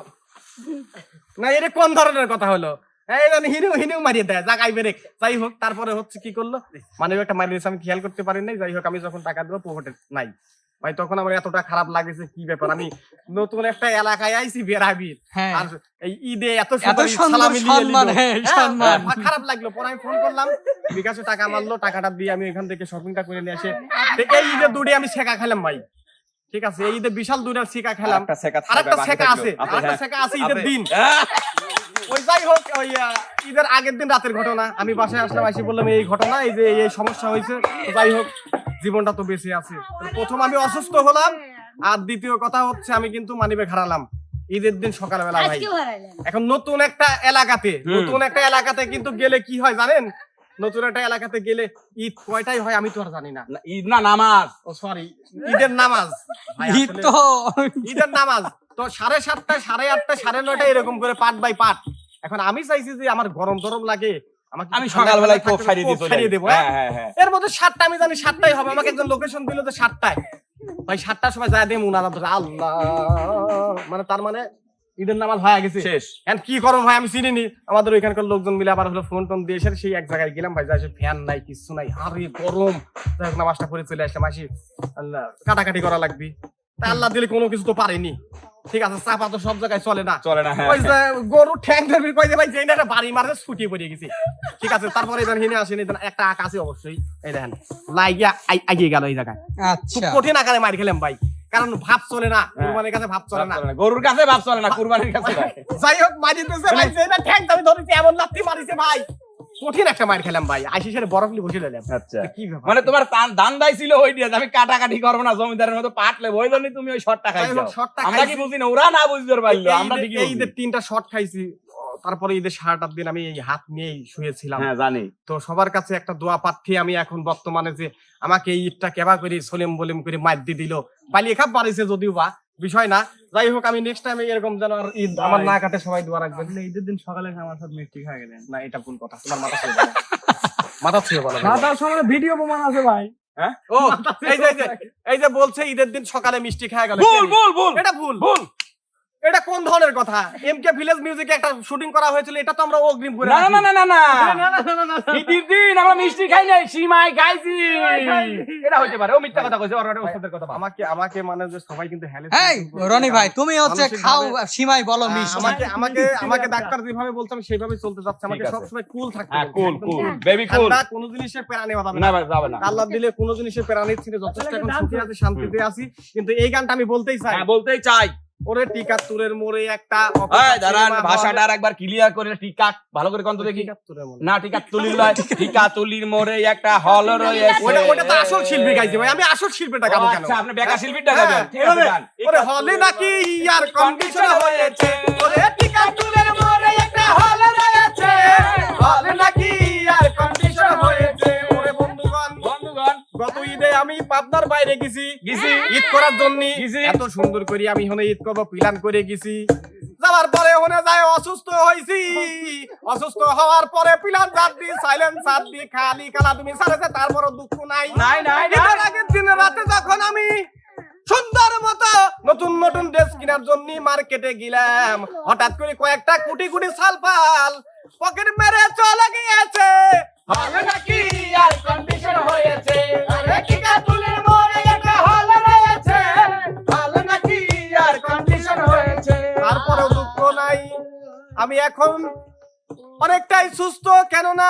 না এটা কোন ধরনের কথা হলো, এই জানি হিনু মারিয়ে দেয় জাগাই বেরেক। যাই হোক তারপরে হচ্ছে কি করলো, মানে একটা মারিয়েছে আমি খেয়াল করতে পারি নাই। যাই হোক আমি যখন টাকা দেবো পকেটে নাই ভাই, তখন আমার এতটা খারাপ লাগেছে, কি ব্যাপার, আমি নতুন একটা এলাকায় আইছি বেরাবির, হ্যাঁ। আর এই ঈদে এত সুন্দর সালামি নিয়ে সম্মান, নিল। হ্যাঁ, হ্যাঁ, সম্মান। খারাপ লাগলো। পরে আমি ফোন করলাম, বিকাশে টাকা মারলো, টাকাটা দিয়ে আমি এখান থেকে শপিংটা করে নিয়ে আসে, এই ঈদের দুটো আমি ছেঁকা খেলাম ভাই, ঠিক আছে, এই ঈদে বিশাল দুটো ছেঁকা খেলাম, একটা ছেঁকা আর একটা বাকি ছেঁকা থাকলো। আছে, আপনি, আরেকটা হ্যাঁ। ছেঁকা আছে ঈদের আপনি- দিন। আহ! ওই যাই হোক ওই ঈদের আগের দিন রাতের ঘটনা, আমি বাসায় আসলাম, এসে বললাম এই ঘটনা, এই যে এই সমস্যা হয়েছে। তো যাই হোক জীবনটা তো বেঁচে আছে। তো প্রথম আমি অসুস্থ হলাম, আর দ্বিতীয় কথা হচ্ছে আমি কিন্তু মানিব্যাগ হারালাম ঈদের দিন সকালবেলা ভাই। আজকেও হারাইলেন। এখন নতুন একটা এলাকাতে কিন্তু গেলে কি হয় জানেন, নতুন একটা এলাকাতে গেলে ঈদ কয়টাই হয় আমি তো আর জানি না। না, ঈদ না, নামাজ। ও সরি, ঈদের নামাজ ভাই, ঈদ আসলে তো ঈদের নামাজ তো 7:30, 8:30, 9:30 এরকম করে পার্ট বাই পার্ট। এখন আমি চাইছি যে আমার গরম লাগে, আমি সকালবেলায় কোপ সারিয়ে দিয়ে চলে সারিয়ে আসি। দেবো, হ্যাঁ হ্যাঁ হ্যাঁ এর মধ্যে 7টা আমি জানি 7টাই হবে, আমাকে একজন লোকেশন দিল যে 7টায়, ভাই 7টার সময় যায় দেবো না, আল্লাহ, মানে তার মানে ঈদের নামাজ হয়ে গেছে শেষ। এখন কি করবো ভাই, আমি চিনিনি, আমাদের ওইখানকার লোকজন মিলে আবার হলো ফোন টোন দিয়ে এসে সেই এক জায়গায় গেলাম ভাই, যাই ফ্যান নাই কিছু নাই, আরে গরম, যাই হোক নামাজটা করে চলে আসলাম, আসি আল্লাহ কাটাকাটি করা লাগবে, তা আল্লাহ দিলে কোনো কিছু তো পারেনি, ঠিক আছে, চাপা তো সব জায়গায় চলে না, চলে না, হ্যাঁ, ওই যে গরু ঠ্যাং ধরবি কই যে ভাই যেই না একটা বাড়ি মারে ছুটি পড়ে গেছি, ঠিক আছে, তারপরে এখানে হিনে আসেনি, একটা আঁক আছে অবশ্যই, এই দেখেন লাইগিয়া আগিয়ে গেল এই জায়গায়, খুব আচ্ছা কঠিন আকারে মার খেলাম ভাই, কারণ ভাব চলে না, কুরবানির কাছে ভাব চলে না, গরুর কাছে ভাব চলে না, কুরবানির কাছে ভাই। যাই হোক মারিতেছে ভাই, যেই না ঠ্যাং আমি ধরেছি এমন লাথি মারিছে ভাই, কঠিন একটা মার খেলাম ভাই, আইসিসের বরফ নিয়ে বসে রইলাম, আচ্ছা, কি ব্যাপার মানে তোমার দান্দাই ছিল ওই দিয়ে যে আমি কাটাকাটি করবো না, জমিদারের মতো পাটলে ওই জন্যই তুমি ওই শর্টটা যাই হোক, খাইছো। শর্টটা আমরা কি খাইছি। বুঝি না, ওরা না বুঝতে পারলো, আমরা ঠিকই এই ঈদের বুঝি। 3টা শট খাইছি, তারপরে ঈদের 7 দিন আমি এই হাত নিয়েই শুয়েছিলাম, হ্যাঁ জানি। তো সবার কাছে একটা দোয়া প্রার্থী আমি এখন বর্তমানে, যে আমাকে এই ঈদটা কেবা করে সলিম বলিম করে মার দিয়ে দিল, পালিয়ে খাপ পারিছে যদিও বা বিষয় না, যাই হোক আমি নেক্সট টাইম এরকম যেন আর ঈদ আমার না কাটে, সবাই দোয়া রাখবেন। ঈদের দিন সকালে আমার সাথে মিষ্টি খাই গেলেন, না এটা ভুল কথা, তোমার মাথা ছুঁয়ে বলো, মাথা ছুঁয়ে বলো। তার সময় ভিডিও প্রমাণ আছে ভাই। হ্যাঁ ও এই যে বলছে ঈদের দিন সকালে মিষ্টি খাওয়া গেল, ভুল ভুল ভুল এটা ভুল, ভুল। এটা কোন ধরনের কথা? এমকে ভিলেজ মিউজিকে একটা শুটিং করা হয়েছিল, এটা তো আমরা অগ্রিম করে না না না না না না ঈদের দিন আমরা মিষ্টি খাই নাই, সিমাই খাইছি, এটা হইতে পারে, ও মিথ্যা কথা কইছে, ওর ওস্তাদের কথা বল। আমাকে মানে যে সবাই কিন্তু হেলে, এই রনি ভাই তুমি হচ্ছে মানসিকভাবে- খাও সিমাই বলো মিষ্টি, আমাকে ডাক্তার যেভাবে বলছে আমি সেইভাবে চলতে যাচ্ছে, আমাকে ঠিক আছে। সবসময় কুল থাকতে হ্যাঁ হবে, কুল একদম কুল cool। বেবি কুল। ঠান্ডা কোনো জিনিসের প্যারা নেওয়া যাবে না না, ভাই যাবে না। আল্লাহ দিলে কোনো জিনিসের প্যারা নিচ্ছি না, যথেষ্ট এখন সুখে আছি, শান্তিতে আছি, কিন্তু এই গানটা আমি বলতেই চাই, হ্যাঁ বলতেই চাই। ওরে টিকাত্তরের মোড়ে একটা এই দাঁড়ান, ভাষাটা আর একবার ক্লিয়ার করে টিকা ভালো করে কন্ত দেখি। টিকাত্তরের মোড়ে, না টিকা তুলির লয়, টিকা তুলির মোড়ে একটা হল রয়েছে। ওটা তো আসল শিল্পী গাইছে ভাই, আমি আসল শিল্পীটা গাবো কেন? আচ্ছা আপনি বেকার শিল্পীটা গাবেন, ঠিক আছে গান। ওরে হলে নাকি ইয়ার কন্ডিশন হয়েছে, ওরে টিকাত্তরের মোড়ে একটা হল রয়েছে, হলে নাকি ইয়ার কন্ডিশন হয়েছে, ওরে বন্ধুগণ বন্ধুগণ গত ঈদে আমি পাবনার বাইরে গেছি গেছি। ঈদ করার জন্য, গেছি। এত সুন্দর করে আমি হনে ঈদ করবো প্ল্যান করে গেছি, যাওয়ার পরে হনে যায় অসুস্থ হয়েছি, অসুস্থ হওয়ার পরে প্ল্যান চাপ দি সাইলেন্স চাপ দি খালি কালা তুমি সারেছে, তারপরও দুঃখ নাই, নাই নাই নাই। ঈদের আগের দিন রাতে যখন আমি সুন্দর মতো নতুন নতুন ড্রেস কেনার জন্য মার্কেটে গেলাম, হঠাৎ করে কয়েকটা কোটি কোটি সালফাল পকেট মেরে চলে গিয়েছে, হলে নাকি আর কন্ডিশন হয়েছে, আরে টিকাতুলের মোড়ে একটা হল রয়েছে, হলে নাকি আর কন্ডিশন হয়েছে, তারপরেও দুঃখ নাই, আমি এখন অনেকটাই সুস্থ, কেননা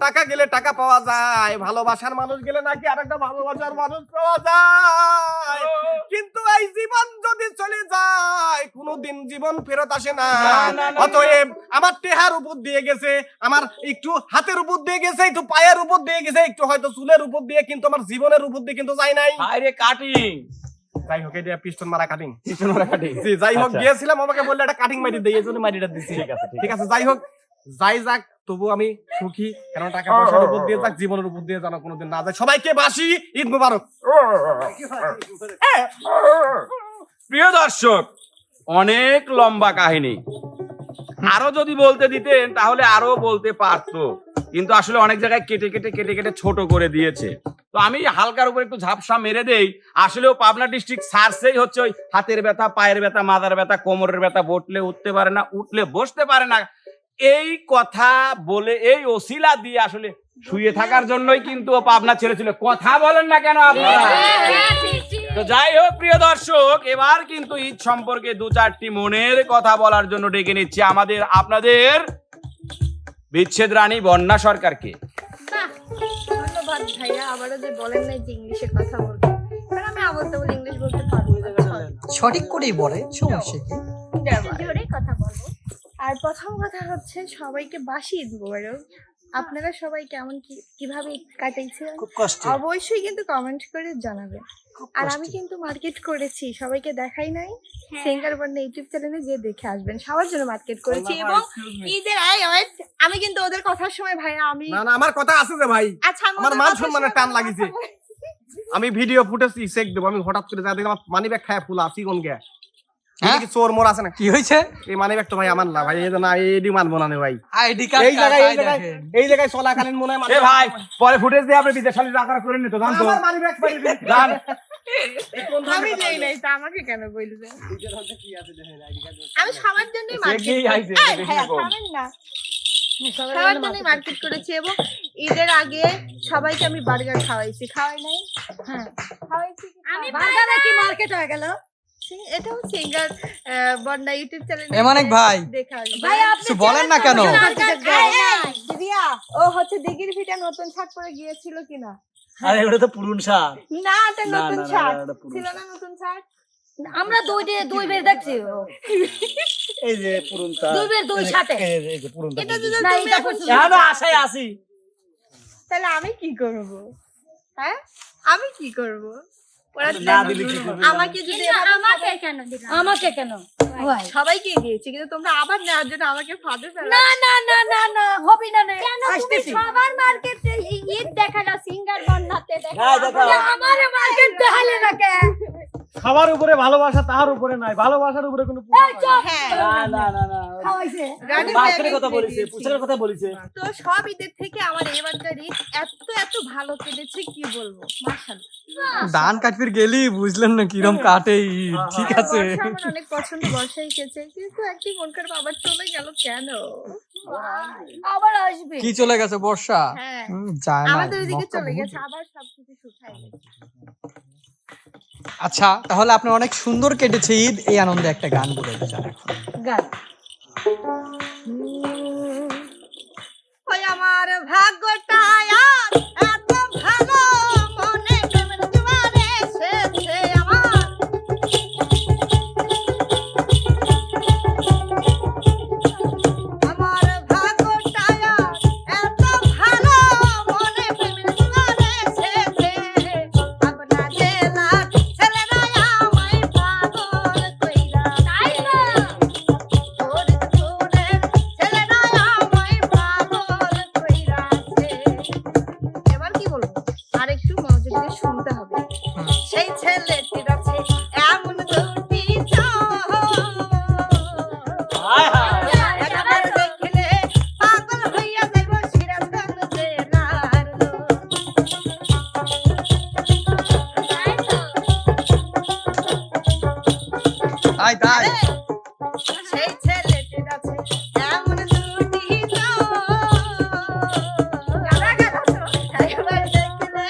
টাকা গেলে টাকা পাওয়া যায়, ভালোবাসার মানুষ গেলে নাকি আরেকটা ভালোবাসার মানুষ পাওয়া যায়, কিন্তু এই জীবন যদি চলে যায় কোনোদিন জীবন ফেরত আসে না, অতএব আমার টেহার উপর দিয়ে গেছে, আমার একটু হাতের উপর দিয়ে গেছে, একটু পায়ের উপর দিয়ে গেছে, একটু হয়তো চুলের উপর দিয়ে, কিন্তু আমার জীবনের উপর দিয়ে কিন্তু যায় নাই। আরে কাটিং, যাই হোক এটা পিস্টন মারা কাটিং, পিছন মারা কাটিং। জি যাই হোক আচ্ছা। গিয়েছিলাম, আমাকে বললে একটা কাটিং মারি দেই, এজন্য মারিটা দিছি, ঠিক আছে ঠিক আছে, যাই হোক যাই যাক তবু আমি সুখী, কারণ টাকা পয়সার উপর দিয়ে যাক, জীবনের উপর দিয়ে যেন কোনোদিন না যায়। সবাইকে বাসি, ঈদ মুবারক। প্রিয় দর্শক, অনেক লম্বা কাহিনী, আরো যদি বলতে দিতেন তাহলে আরো বলতে পারতো, কিন্তু আসলে অনেক জায়গায় কেটে কেটে কেটে কেটে ছোট করে দিয়েছে, তো আমি হালকার উপর একটু ঝাপসা মেরে দেই। আসলেও পাবনা ডিস্ট্রিক্ট সার্চেই হচ্ছে ওই হাতের ব্যথা, পায়ের ব্যথা, মাথার ব্যথা, কোমরের ব্যথা, বসলে উঠতে পারে না, উঠলে বসতে পারে না, এই কথা বলে এই ওসিলা দিয়ে আসলে শুয়ে থাকার জন্যই কিন্তু ও পাবনা ছেড়েছিল। কথা বলেন না কেন আপনারা? তো যাই হোক প্রিয় দর্শক, এবার কিন্তু ঈদ সম্পর্কে 2-4টি মনের কথা বলার জন্য ডেকে নিচ্ছি আমাদের আপনাদের বিচ্ছেদ রানী বন্যা সরকারকে। ধন্যবাদ ভাইয়া, আবারও যে বলেন নাই যে ইংলিশে কথা বলতে, কারণ আমি আবল তাবল ইংলিশ বলতে পারবো না। সঠিক করেই বলে, সমস্যা কি? জোরে কথা বলবো। আর প্রথম কথা হচ্ছে সবাইকে বাসি ঈদ মোবারক। আপনারা সবাই কেমন কিভাবে ঈদ কাটাইছেন খুব কষ্ট, অবশ্যই কিন্তু কমেন্ট করে জানাবেন। আর আমি কিন্তু মার্কেট করেছি, সবাইকে দেখাই নাই, সিঙ্গার বন্যা ইউটিউব চ্যানেলে যে দেখে আসবেন, সবার জন্য মার্কেট করেছি। এবং ঈদের আমি কিন্তু ওদের কথার সময় ভাইয়া আমি না না আমার কথা আছে যে ভাই, আচ্ছা আমি আমার ওদের মান কথার সম্মানের সময় টান কথা লাগিছে। বলি। আমি ভিডিও ফুটেজ চেক দেবো, আমি হঠাৎ করে যা দেখি আমার মানি ব্যাগ খায় ফুল আসি কোন গে, হ্যাঁ? কি চোর মোর আছে না কি হয়েছে? এই মানি ব্যাগ তো ভাই আমার না ভাই, এই না এডি মানবো না নে ভাই। আইডি কার্ড এই জায়গায় চলাকালীন মনে হয় এ ভাই পরে ফুটেজ দিয়ে আপনি বিদেশালি রাখা করে নিত জানতো আমার মানি ব্যাগ পাই জান আমি যাই নাই, তা আমাকে কেন বলবে? আমি সবার জন্যই মার্কেট আইছে থামেন না, সবার জন্যই মার্কেট করেছি এবং ঈদের আগে সবাইকে আমি বার্গার খাওয়াইছি, খাওয়াই নাই? হ্যাঁ খাওয়াইছি কি? আমি বার্গারে কি মার্কেট হয়ে গেল? এটাও সিঙ্গার বন্ডা ইউটিউব চ্যানেলে এমানিক ভাই দেখা আসবে। ভাই আপনি কিছু বলেন না কেন? দিদিয়া, ও হচ্ছে দিঘির ভিটা নতুন শার্ট পরে গিয়েছিল কিনা? আরে ওটা তো পুরুন শার্ট। না, এটা নতুন না, শার্ট ওটা পুরুন ছিল না, নতুন শার্ট। আমরা দুই বের দেখছি এই যে পুরুনটা, দুই বের দুই সাথে। এই যে পুরুনটা। এটা যদি না, তুমি এটা এখন পছন্দ। এখনো আশায় আছি। তাহলে আমি কি করব? হ্যাঁ, আমি কি করব? ওরা না দিলে কি করবে? আমাকে যদি কিন্তু এভাবে আমাকে কেন দিলাম? আমাকে কেন ভাই? সবাইকে দিয়েছি, কিন্তু তোমরা আবার নেওয়ার জন্য আমাকে ফাঁদে ফেলো। না না না না না হবি না নে কেন তুমি আসতেছি সবার মার্কেটে ঈদ দেখালো, সিঙ্গার বন্যাতে হ্যাঁ, দেখালো। দেখাও। আমারে মার্কেট দেখালে না কে? সবার উপরে ভালোবাসা, তাহার উপরে নাই। ভালোবাসার উপরে কোনো এই চুপ। হ্যাঁ, না। খাওয়াইছে রানী বাচ্চার ব্যাগে কথা দিয়ে বলেছে, দিয়েছি। পুষার কথা বলেছে। তো সব ঈদের থেকে আমার এবারকার ঈদ এত ভালো কেটেছে, কি বলবো, মাশাআল্লাহ। ধান কাটতে গেলি বুঝলেন না কিরম কাটে ঈদ। ঠিক আছে, বর্ষা আমার অনেক পছন্দ, বর্ষাই গেছে, কিন্তু একটি মন খারাপ আবার চলে গেল কেন? আবার আসবে কি চলে গেছে বর্ষা? হ্যাঁ, যায় না আমাদের এদিকে বক্কা চলে বহুত। গেছে, আবার সবকিছু শুকায় গেছে। আচ্ছা, তাহলে আপনার অনেক সুন্দর কেটেছে ঈদ, এই আনন্দে একটা গান বলে দিচ্ছেন এখন। গান ওই আমার ভাগ্যটা আর এত ভালো, মনে প্রেমের জোয়ার এসেছে আমার। আমার ভাগ্যটা আর এত ভালো, মনে প্রেমের জোয়ার এসেছে। আপনার জেলার ছেলেরা আমায় পাগল কইরা, তাই না? এবার কি বলবো, আর একটু মনোযোগ দিয়ে শুনতে হবে। সেই ছেলেটির আছে এমন দুটি চোখ, একবার দেখলে পাগল হইয়া যাইব সিরাজগঞ্জ জেলার লোক। তাই তাই সেই ছেলেটির আছে এমন দুটি একবার দেখলে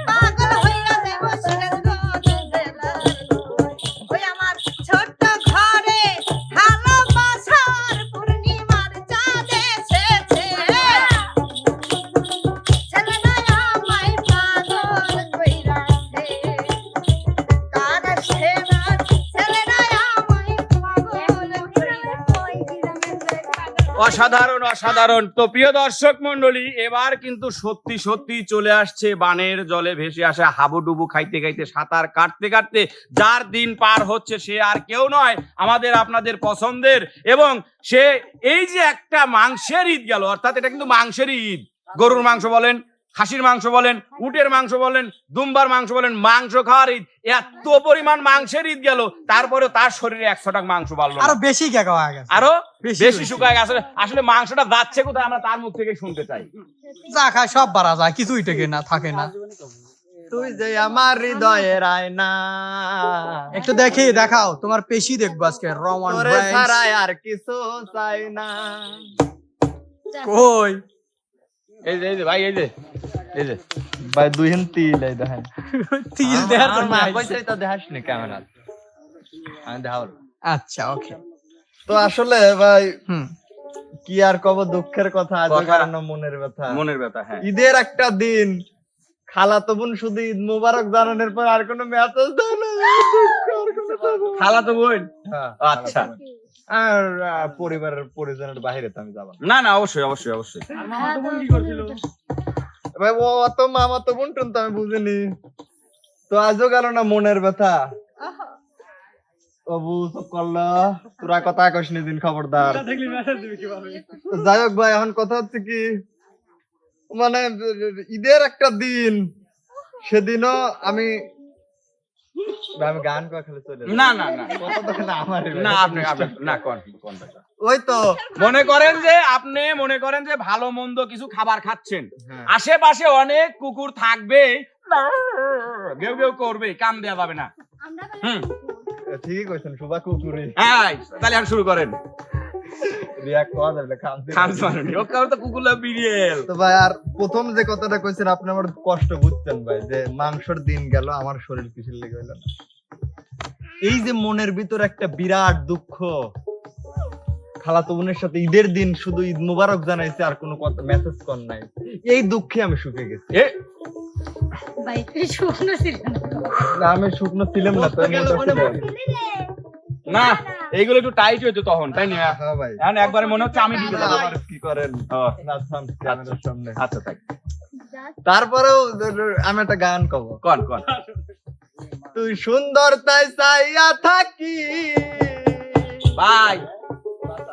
পাগল হইয়া যাইব সিরাজগঞ্জ জেলার লোক। ওই আমার ছোট্ট ঘরে ভালোবাসার পূর্ণিমার চাঁদ এসেছে, ছেলেরা আমায় পাগল কইরাছে, কার সেনা ছেলেরা আমায় পাগল কইরাছে। অসাধারণ অসাধারণ। তো প্রিয় দর্শক মন্ডলী, এবার কিন্তু সত্যি সত্যি চলে আসছে বানের জলে ভেসে আসা হাবুডুবু খাইতে খাইতে সাঁতার কাটতে কাটতে যার দিন পার হচ্ছে সে আর কেউ নয়, আমাদের আপনাদের পছন্দের, এবং সে এই যে একটা মাংসের ঈদ গেল, অর্থাৎ এটা কিন্তু মাংসেরই ঈদ। গরুর মাংস বলেন, খাসির মাংস বলেন, উটের মাংস বলেন, দুম্বার মাংস বলেন, মাংস খাওয়ার ঈদ। এত পরিমাণ মাংসের ঈদ গেল, তারপরে তার শরীরে 100 টাকা মাংস বাড়লো না। আরো বেশি কে হয়ে গেছে, আরো বেশি বেশি হয়েছে। শুকায় গেছে। আসলে মাংসটা যাচ্ছে কোথায় আমরা তার মুখ থেকে শুনতে চাই। যা খায় সব বাড়া যায়, কিছুই টেকে না, থাকে না। তুই যে আমার হৃদয়ের আয়না, একটু দেখাও, তোমার পেশি দেখবো আজকে। রমান তোরে ছাড়াই আর কিছু চাই না। কই এই যে ভাই, এই যে ভাই দুইন তিল এই দেখেন, তিল দেয়ার আমার জন্য মা আইছে। কইছে তো দেখাস নি ক্যামেরা, আমি দেখাবো। আচ্ছা, ওকে। তো আসলে ভাই হুম, কি আর কব, দুঃখের কথা, আজ কথা। কারণ মনের ব্যথা। মনের ব্যথা। হ্যাঁ, ঈদের একটা দিন, খালাতো বোন শুধু ঈদ মোবারক জানানোর পর আর কোনো মেসেজ দেয় না। খালা তো বোন। হ্যাঁ, আচ্ছা, আর পরিবারের পরিজনের বাইরে তো আমি যাব না। না না, অবশ্যই অবশ্যই অবশ্যই। আর মামা তো বোন কি করছিল? ভাই ও অত মামা তো বোন টুন তো আমি বুঝিনি, তো আজও গেল না মনের ব্যথা। অবু সব করলো, তোরা কথা কইস নি দিন, খবরদার। এটা দেখলি মেসেজ দিবি কিভাবে? তো যাই হোক ভাই, এখন কথা হচ্ছে কি, মানে ঈদের একটা দিন, সেদিনও আমি আমি গান করা খেলে চলে না না না কথা তো খেলে আমার না আপনি না কোন ওই তো মনে করেন যে ভালো মন্দ কিছু খাবার খাচ্ছেন, হ্যাঁ। আশেপাশে অনেক কুকুর থাকবে, গেউ গেউ করবে, কাম দেয়া যাবে না। আমরা হুম। ঠিকই কইছেন সুবা কুকুরে হ্যাঁ তাহলে আর শুরু করেন। রিয়াক্ট করা যাবে খামতে খামস মারুনি ও কাউ তো কুকুরলা বিড়িয়েল। তো ভাই আর প্রথম যে কথাটা কইছেন আপনি আমার কষ্ট বুঝছেন ভাই, যে মাংসের দিন গেল আমার শরীর কিসের লেগে হইল না। এই যে মনের ভিতর একটা বিরাট দুঃখ, খালাতো বোনের সাথে ঈদের দিন শুধু ঈদ মোবারক জানাইছে আর কোনো কথা মেসেজ কর নাই, এই দুঃখে আমি শুকে গেছি। ভাই তুই শুকনো ছিল না। না, আমি শুকনো ছিলাম না তো না এইগুলো একটু টাইট হইতো তখন, তাই না? হ্যাঁ ভাই, এখন একবারে মনে হচ্ছে আমি ঢুকে যাবো। কি করেন না থাম ক্যামেরার সামনে। আচ্ছা তাই তারপরেও আমি একটা গান কব। কোন কোন তুই সুন্দর তাই চাইয়া থাকি ভাই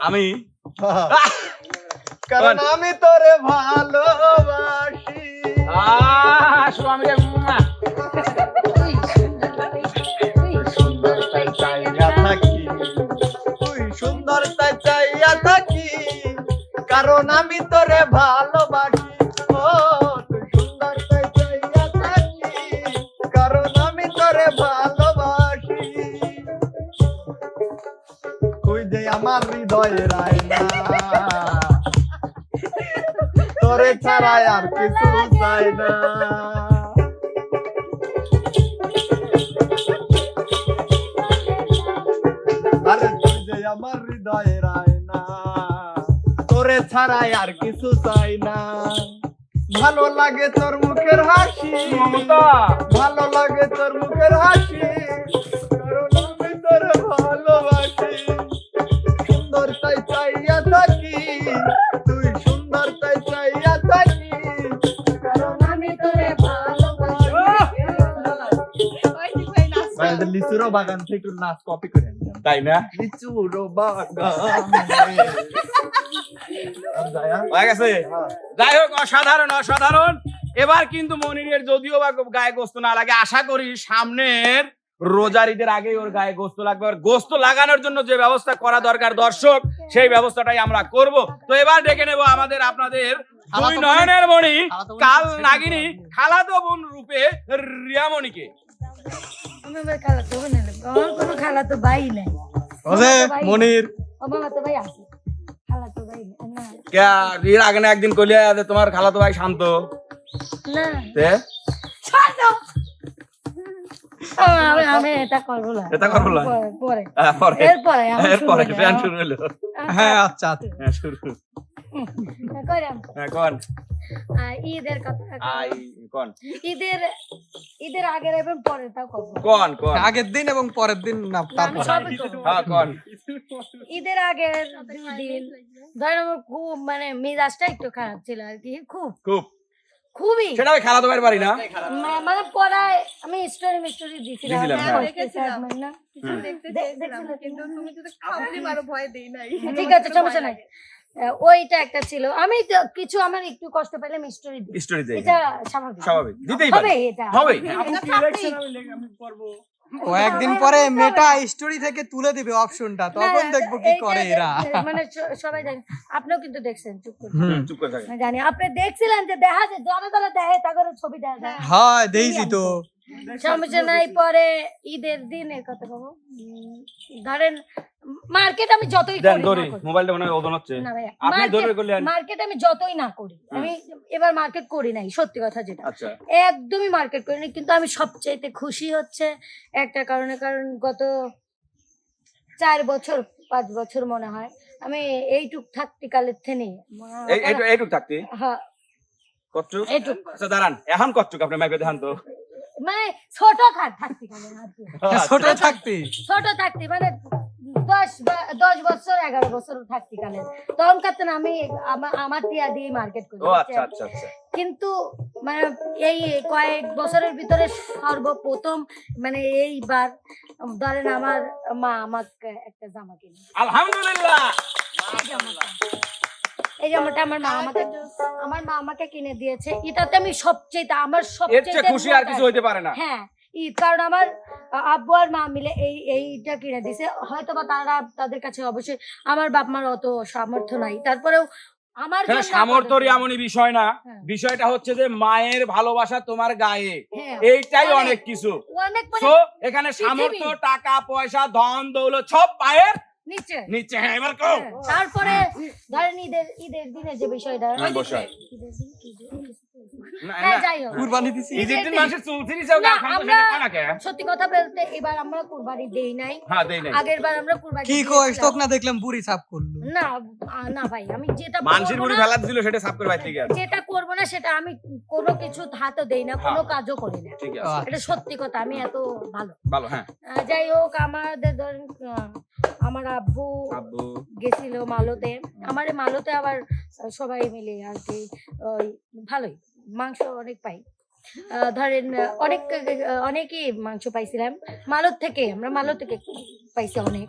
আমি কারণ আমি তোরে ভালোবাসি। আমি সুন্দর তাই চাইয়া থাকি, তুই সুন্দর তাই চাইয়া থাকি, কারণ আমি তোরে ভালোবাসি। ও তুই সুন্দর তাই চাইয়া থাকি, কারণ আমি তোরে ভালোবাসি। তুই যে আমার হৃদয়ের আয়না, তোরে ছাড়া আর কিছু চাই না। আরে তুই যে আমার হৃদয়ের আয়না, তোরে ছাড়া আর কিছু চাই না। ভালো লাগে তোর মুখের হাসি, ভালো লাগে তোর মুখের হাসি, কারণ আমি তোর ভালোবাসি। সুন্দর তাই চাইয়া থাকি, তুই সুন্দর তাই চাইয়া থাকি, কারণ আমি তোরে ভালোবাসি। লিচুরো বাগান থেকে একটু নাচ কপি করে আনলাম। তাই না? লিচুরো বাগান হয়ে গেছে। যাই হোক, অসাধারণ অসাধারণ। এবার কিন্তু মনিরের যদিও বা গায়ে গোস্ত না লাগে, আশা করি সামনের রোজার ঈদের আগেই ওর গায়ে গোস্ত লাগবে। আর গোস্ত লাগানোর জন্য যে ব্যবস্থা করা দরকার দর্শক, সেই ব্যবস্থাটাই আমরা করব। তো এবার ডেকে নেব আমাদের আপনাদের দুই নয়নের মণি, কাল নাগিনী, খালাতো বোন রূপে রিয়ামণিকে। আমার খালাতো বোন নেই, আমার কোনো খালাতো ভাই নাই। মনির ও মামা তো ভাই আছে, খালাতো ভাই না। এর আগে না একদিন কইলে যে তোমার খালাতো ভাই শান্ত, না তে শান্ত। আমি এটা করবো না, এটা করবো না? পরে পরে এরপরে এরপরে ফ্যান শুরু হলো। হ্যাঁ আচ্ছা হ্যাঁ শুরু। কইরাম হ্যাঁ কোন ঈদের কথা, আই কোন ঈদের আগের এবং পরেরটাও করবো। কোন কোন আগের দিন এবং পরের দিন না আমি তারপর সবই করবো। হ্যাঁ কোন ঈদের আগের 2 দিন ধরেন আমার খুব মানে মেজাজটা একটু খারাপ ছিল আর কি, খুবই সেটা আমি খালাতো ভাইয়ের বাড়ি না? মানে পড়ায় আমি স্টোরি দিছিলাম। দিছিলাম, হ্যাঁ। দেখেছিলাম। না? দেখতে চেয়েছিলাম, কিন্তু তুমি যদি খাবলি মারো ভয় দেই নাই। ঠিক আছে, সমস্যা নাই। ওইটা একটা ছিল। আমি তো কিছু আমার একটু কষ্ট পেলে আমি স্টোরি দিই, স্টোরি দেই, এটা স্বাভাবিক স্বাভাবিক দিতেই হবে, পারে, এটা হবে। আমি পড়বো। কয়েকদিন পরে মেটা স্টোরি থেকে তুলে দিবে অপশনটা, তখন দেখবো কি করে এরা। মানে সবাই জানে, আপনিও কিন্তু দেখছেন, চুপ করে চুপ করে থাকে। জানি আপনি দেখছিলেন যে দেখা যায় যারা দেখে তাদের ছবি দেখা যায়। হয় দেখছি তো। সমস্যা নাই। পরে ঈদের দিনের কথা বলবো, ধরেন মার্কেট আমি যতই দেন করি দড়ি, না করি। মোবাইলটা মনে হয় ওজন হচ্ছে। না ভাইয়া, আপনি দড়ি করলেন। মার্কেট আমি যতই না করি, আমি এবার মার্কেট করি নাই, সত্যি কথা যেটা, আচ্ছা একদমই মার্কেট করিনি। কিন্তু আমি সবচাইতে খুশি হচ্ছে একটা কারণে, কারণ গত 4 বছর 5 বছর মনে হয় আমি এইটুক থাকতে কালের থেকে এইটুক থাকতে হ্যাঁ কচ্ছুক। এইটুক আচ্ছা দাঁড়ান, এখন কচ্ছুক আপনি মাইকে দেখান তো। মানে ছোট থাকতে কালে আর কি। ছোট থাকতে ছোট থাকতে মানে 10 বছর 11 বছর থাকতে কালে, তখন কাতে আমি আমার টিয়া দিয়ে মার্কেট করি। ও আচ্ছা আচ্ছা আচ্ছা। কিন্তু মানে এই কয়েক বছরের ভিতরে সর্বপ্রথম মানে এইবার ধরেন আমার মা আমাকে একটা জামা কিনে। আলহামদুলিল্লাহ। এই জামাটা আমার মা আমাকে কিনে দিয়েছে। এটাতে আমি সবচেয়ে এর চেয়ে খুশি আর কিছু হইতে পারে না। হ্যাঁ ঈদ, কারণ আমার আব্বু আর মা মিলে এইটা কিনে দিছে, হয়তো বা তাদের কাছে অবশ্যই আমার বাপ মার অত সামর্থ্য নাই, তারপরেও আমার এখানে জন্য সামর্থ্যর এমনই বিষয় না, হ্যাঁ। বিষয়টা হচ্ছে যে মায়ের ভালোবাসা তোমার গায়ে, হ্যাঁ, এইটাই অনেক, অনেক কিছু। অনেক মানে তো এখানে সামর্থ্য, টাকা পয়সা, ধন দৌলত সব পায়ের নিচে। নিচে। হ্যাঁ, এবার কও। হ্যাঁ, তারপরে ধরেন ঈদের দিনে যে বিষয়টা, হ্যাঁ, বসো। না, হ্যাঁ না, যাই হোক, কুরবানি দিছি। ঈদের দিন মানুষের চুল ছিঁড়িছেও না, গা খান তো আমরা সেটা কয় না কে? সত্যি কথা বলতে এবার আমরা কুরবানি দেই নাই, হ্যাঁ, দেই নাই। আগের বার আমরা কুরবানি কি কইস, দিয়েছিলাম। তোক না দেখলাম বুড়ি সাফ করলো। না না ভাই, আমি যেটা মানুষের করবো বুড়ি না, ফেলা দিছিল সেটা সাফ করে বাইতে গেছে। যেটা করবো না সেটা আমি কোনো কিছু হাতও দেই না, কোনো কাজও করি না, ঠিক আছে, এটা সত্যি কথা, আমি এত ভালো। ভালো। হ্যাঁ, যাই হোক, আমাদের ধরেন আমার আব্বু গেছিল মালতে, আমার এই মালতে আবার সবাই মিলে আর কি ওই ভালোই মাংস অনেক পাই, ধরেন অনেকই মাংস পাইছিলাম মালত থেকে, আমরা মালত থেকে পাইছি অনেক।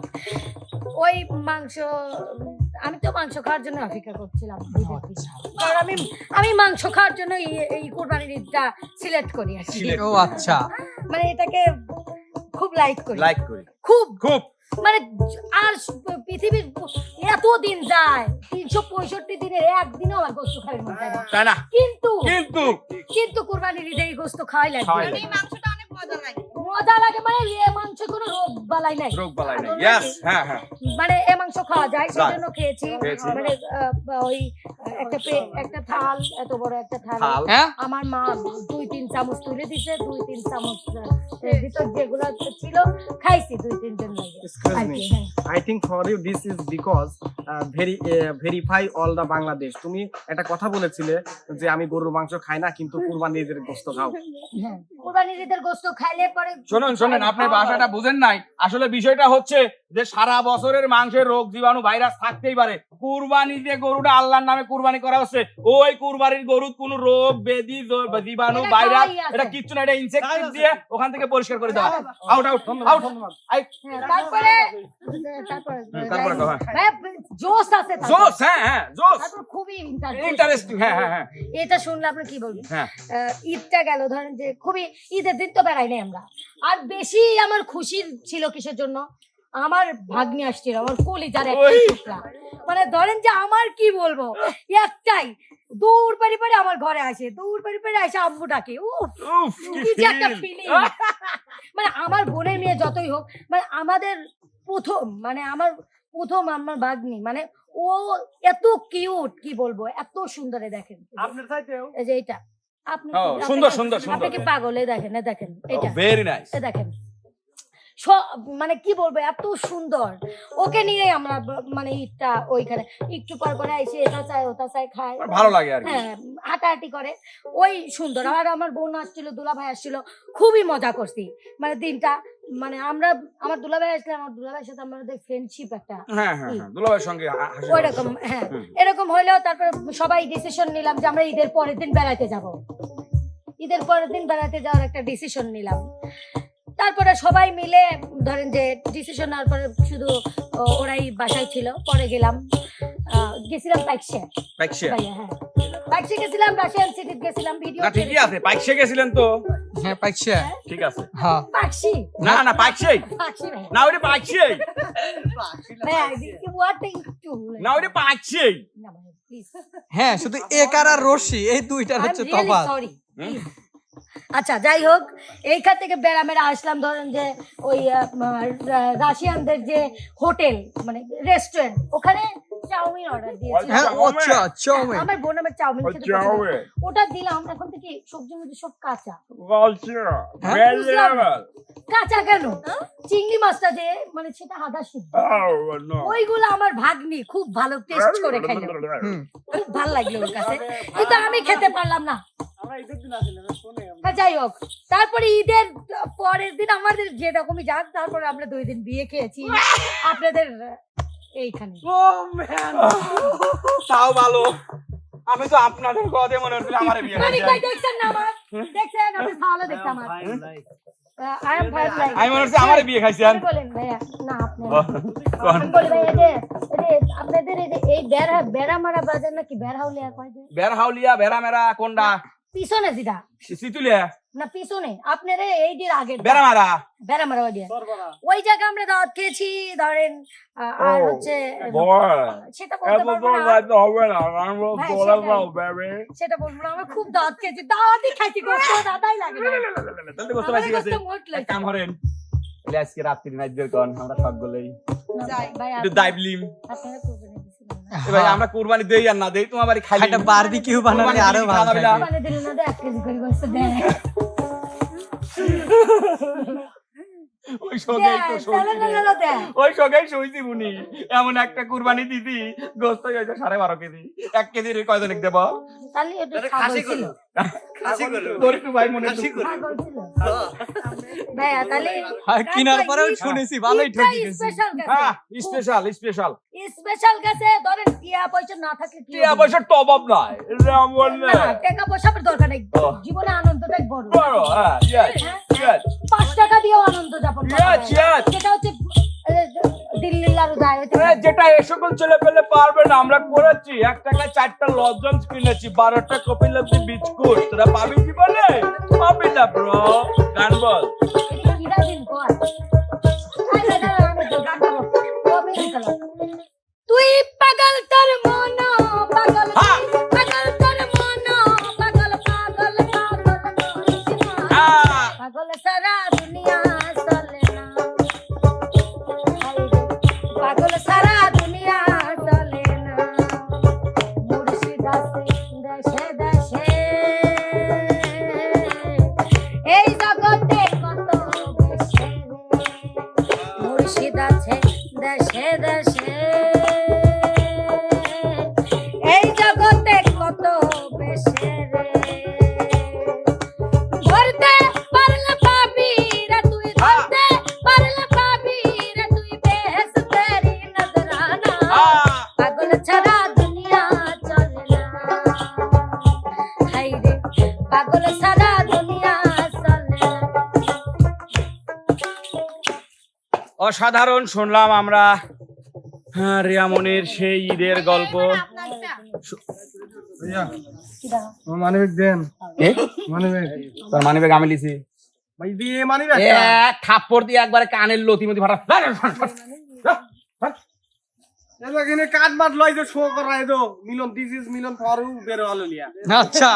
ওই মাংস আমি তো মাংস খাওয়ার জন্য অপেক্ষা করছিলাম, কারণ আমি মাংস খাওয়ার জন্য এই কোরবানির ঈদটা সিলেক্ট করি আর কি। ও আচ্ছা, মানে এটাকে খুব লাইক করি, খুব খুব মানে আর পৃথিবীর এত দিন যায়, 365 দিনের একদিনও আমার গোস্ত খাই মন চায় না। তাই না? কিন্তু কিন্তু কিন্তু কুরবানির ঈদে এই গোস্ত খাওয়াই লাগে, খাওয়াই লাগে। এই মাংসটা অনেক মজা লাগে। মজা লাগে, মানে এ মাংস কোনো রোগ বালাই নাই, রোগ বালাই নাই। আদর ইয়েস, নাকি? হ্যাঁ হ্যাঁ, মানে এ মাংস খাওয়া যায় সেজন্য খেয়েছি। খেয়েছি। মানে ওই একটা থাল, এত বড় একটা থাল, হ্যাঁ আমার মা 2-3 চামচ তুলে দিছে, 2-3 চামচ এর ভিতর যেগুলো ছিল খাইছি 2-3 জন লাগে Excuse আর me. কি, হ্যাঁ। I think for you this is because verify all the Bangladesh. তুমি একটা কথা বলেছিলে যে আমি গরুর মাংস খাই না কিন্তু কুরবানির ঈদের গোশত খাও। হ্যাঁ, কুরবানির ঈদের গোশত খাইলে পরে শোনেন, আপনি ভাষাটা বুঝেন নাই। আসলে বিষয়টা হচ্ছে যে সারা বছরের মাংসের রোগ জীবাণু ভাইরাস থাকতেই পারে, কুরবানি যে গরুটা আল্লাহর নামে কুরবানি করা হচ্ছে, ওই কুরবানির গরুর কোনো রোগ ব্যাধি জীবাণু এটা ভাইরাস খাওয়াই আছে। এটা কিচ্ছু না, এটা ইনসেক্টিভ দিয়ে ওখান থেকে পরিষ্কার করে দেওয়া। Out out out. হ্যাঁ, তারপরে তারপরে তো, হ্যাঁ। ভাই, জোশ আছে তারপরে। জোস, হ্যাঁ হ্যাঁ, জোস, তারপর খুবই ইন্টারেস্টিং। হ্যাঁ হ্যাঁ হ্যাঁ, এটা শুনলে আপনি কি বলবেন? হ্যাঁ। ঈদটা গেল, ধরেন যে খুবই ঈদের দিন তো বেড়াই নাই আমরা, আর বেশি আমার খুশি ছিল কিসের জন্য, আমার ভাগ্নি আসছিল, আমার কলিজার একটা টুকরা, মানে ধরেন যে আমার কি বলবো, একটাই দূর পারি পারি আমার ঘরে আসে, দূর পারি পারি আসে আম্মু ডাকে, উফ উফ, কি কি যে একটা feel! ফিলিং। মানে আমার বোনের মেয়ে যতই হোক, মানে আমাদের আমার ভাগ্নি, মানে ও এত কিউট, কি বলবো, এত সুন্দরে দেখেন, আপনার চাইতেও এই যে এটা আপনি ও, আপনি সুন্দর, কি- সুন্দর, আপনি সুন্দর। কি পাগল? এই দেখেন, এই দেখেন এটা, ভেরি নাইস। এই দেখেন মানে কি বলবো, এত সুন্দর। ওকে নিয়ে আমরা মানে ঈদটা ওইখানে একটু পর পরে এসে এটা চাই ওটা চাই খায়, ভালো লাগে আর কি। হ্যাঁ, হাঁটাহাঁটি করে, ওই সুন্দর। আর আমার বোন আসছিল, দুলা ভাই আসছিল, খুবই মজা করছি মানে দিনটা। মানে আমার দুলা ভাই আসলে আমার দুলা ভাইয়ের সাথে আমাদের ফ্রেন্ডশিপ একটা হ্যাঁ হ্যাঁ হ্যাঁ, দুলাভাইয়ের সঙ্গে হাসি ওইরকম, হ্যাঁ এরকম হইলেও তারপর সবাই ডিসিশন নিলাম যে আমরা ঈদের পরের দিন বেড়াতে যাব, ঈদের পরের দিন বেড়াতে যাওয়ার একটা ডিসিশন নিলাম। তারপরে সবাই মিলে ধরেন যে ডিসিশন নেওয়ার পরে শুধু ওরাই বাসায় ছিল, পরে গেছিলাম পাইকশে, ভাইয়া, হ্যাঁ পাইকশে গেছিলাম, রাশিয়ান সিটি গেছিলাম, ভিডিও না ঠিকই আছে, পাইকশে গেছিলেন তো, হ্যাঁ পাইছে, ঠিক আছে। হ্যাঁ পাকশি না না, পাইকশেই পাকশি ভাই, না, ওইটা পাইকশেই ভাইয়া what to না, ওইটা পাইকশেই। না ভাই প্লিজ, হ্যাঁ শুধু একার আর রশি এই দুইটার হচ্ছে তফাৎ। সরি। আচ্ছা যাই হোক, এইখান থেকে বেড়ামেরা আসলাম, ধরেন যে ওই রাশিয়ানদের যে হোটেল মানে রেস্টুরেন্ট, ওখানে চাউমিন অর্ডার দিয়েছি। হ্যাঁ আচ্ছা চাউমিন, আমার বোন আমার চাউমিন খেতে পছন্দ করে। ওটা দিলাম, এখন থেকে সবজি মধ্যে সব কাঁচা। কাঁচা কেন? চিংড়ি মাছটা যে মানে সেটা আদা সিদ্ধ, ওইগুলো আমার ভাগ্নি খুব ভালো টেস্ট করে খাইলো, খুব ভালো লাগলো ওর কাছে, কিন্তু আমি খেতে পারলাম না। যাই হোক, তারপরে ঈদের পরের দিন আমাদের যেরকমই যাক, তারপরে আমরা 2 দিন বিয়ে খেয়েছি আপনাদের এইখানে। তাও ভালো, আমি তো আপনাদের কথা মনে হচ্ছিল আমার বিয়ে মানিক হয়েছে। ভাই দেখছেন না আমার, দেখছেন আপনি ভালো দেখছেন আমার, I am fine like আমি মনে হচ্ছে আমার বিয়ে খাইছেন। আপনি বলেন ভাইয়া, না আপনি না। আমি বলি ভাই, এই যে আপনাদের এই বেড়া মারা বাজার নাকি বেড়াউলিয়া কয় যে বেরহাউলিয়া, বেরামেরা কোনটা? পিছনে যেটা সিতুলিয়া। না পিছনে আপনার এই দিন আগে বেড়ামারা বেড়ামারা ওই জায়গায় আমরা দাওয়াত খেয়েছি ধরেন আর হচ্ছে সেটা বলতে পারবো না ভাই, সেটা বলবো না, আমরা খুব দাওয়াত খেয়েছি, দাওয়াতই খাইছি, গোস্ত দাদাই লাগে না। আমাদের গোস্ত মোট লাগে। কাম করেন আজকে রাত্রি নাইট বের করেন, আমরা সব গলেই ভাই একটু দাইবলিম। আপনারা কুরবানি দিছিলেন না। ভাই আমরা কুরবানি দেই আর না দেই, তোমার বাড়ি খাই একটা বারবিকিউ বানালে আরো ভালো থাকে। কুরবানি দিলেন না তো 1 কেজি করে গোস্ত দেন। ওই সঙ্গেই তো তাহলে না না দেন। ওই সঙ্গেই শুইছি বুনি, এমন একটা কুরবানি দিছি গোস্ত হইছে 12.5 কেজি, 1 কেজির কয়জনক দেব? তাহলে এটা ছাগল ছিল। তোর একটু ভাই মনে আছে ছাগল ছিল। ভাইয়া তাহলে কিনার পরেও শুনেছি ভালোই ঠকি গেছি। স্পেশাল গেছে। হ্যাঁ স্পেশাল স্পেশাল স্পেশাল গেছে, ধরেন টিয়া পয়সা না থাকলে কি টিয়া পয়সার তো অভাব নাই, এমন না না টাকা পয়সার দরকার নেই, জীবনে আনন্দটাই বড়। বড় হ্যাঁ ইয়েস ইয়েস 5 টাকা দিয়েও আনন্দ যাপন করা Yes, যায়। yes. সেটা হচ্ছে দিল্লির লাড়ু যায় হইতে আরে যেটা এই সকল ছেলে পেলে পারবে না আমরা করেছি। 1 টাকায় 4টা লজেন্স কিনেছি, 12টা কপিলব্ধি বিস্কুট, তোরা পাবি জীবনে? পাবি না ব্রো, গান বল। এটা কিরা দিন কর আরে দাঁড়া আমি তো গান গাবো কবে গেল তুই পাগল তোর মন পাগল হ্যাঁ। পাগল তোর মন পাগল পাগল পাগল হ্যাঁ। পাগল সারা দুনিয়া চলে না পাগল সারা দুনিয়া চলে না মুর্শিদ আছে দেশে দেশে এই জগতে কত বেশে মুর্শিদ আছে দেশে দেশে এই জগতে কত বেশে রে ধরতে পারলে পাবি রে তুই ধরতে পারলে পাবি রে তুই বেহেশতেরি নজরানা পাগল ছাড়া দুনিয়া চলে না হাই রে পাগল ছাড়া দুনিয়া চলে না। অসাধারণ শুনলাম আমরা হ্যাঁ, রিয়ামনির সেই ঈদের গল্প। মানিব্যাগ দেন, এ? মানিব্যাগ তোর মানিব্যাগ আমি লিছি। ভাই দিয়ে মানিব্যাগ এক থাপ্পড় দিয়ে একবারে কানের লতিমতি ফাটা। এখানে কাট মাট লই যে শো করায় দো মিলন, দিস ইজ মিলন ফরু বেরো আলো লিয়া। আচ্ছা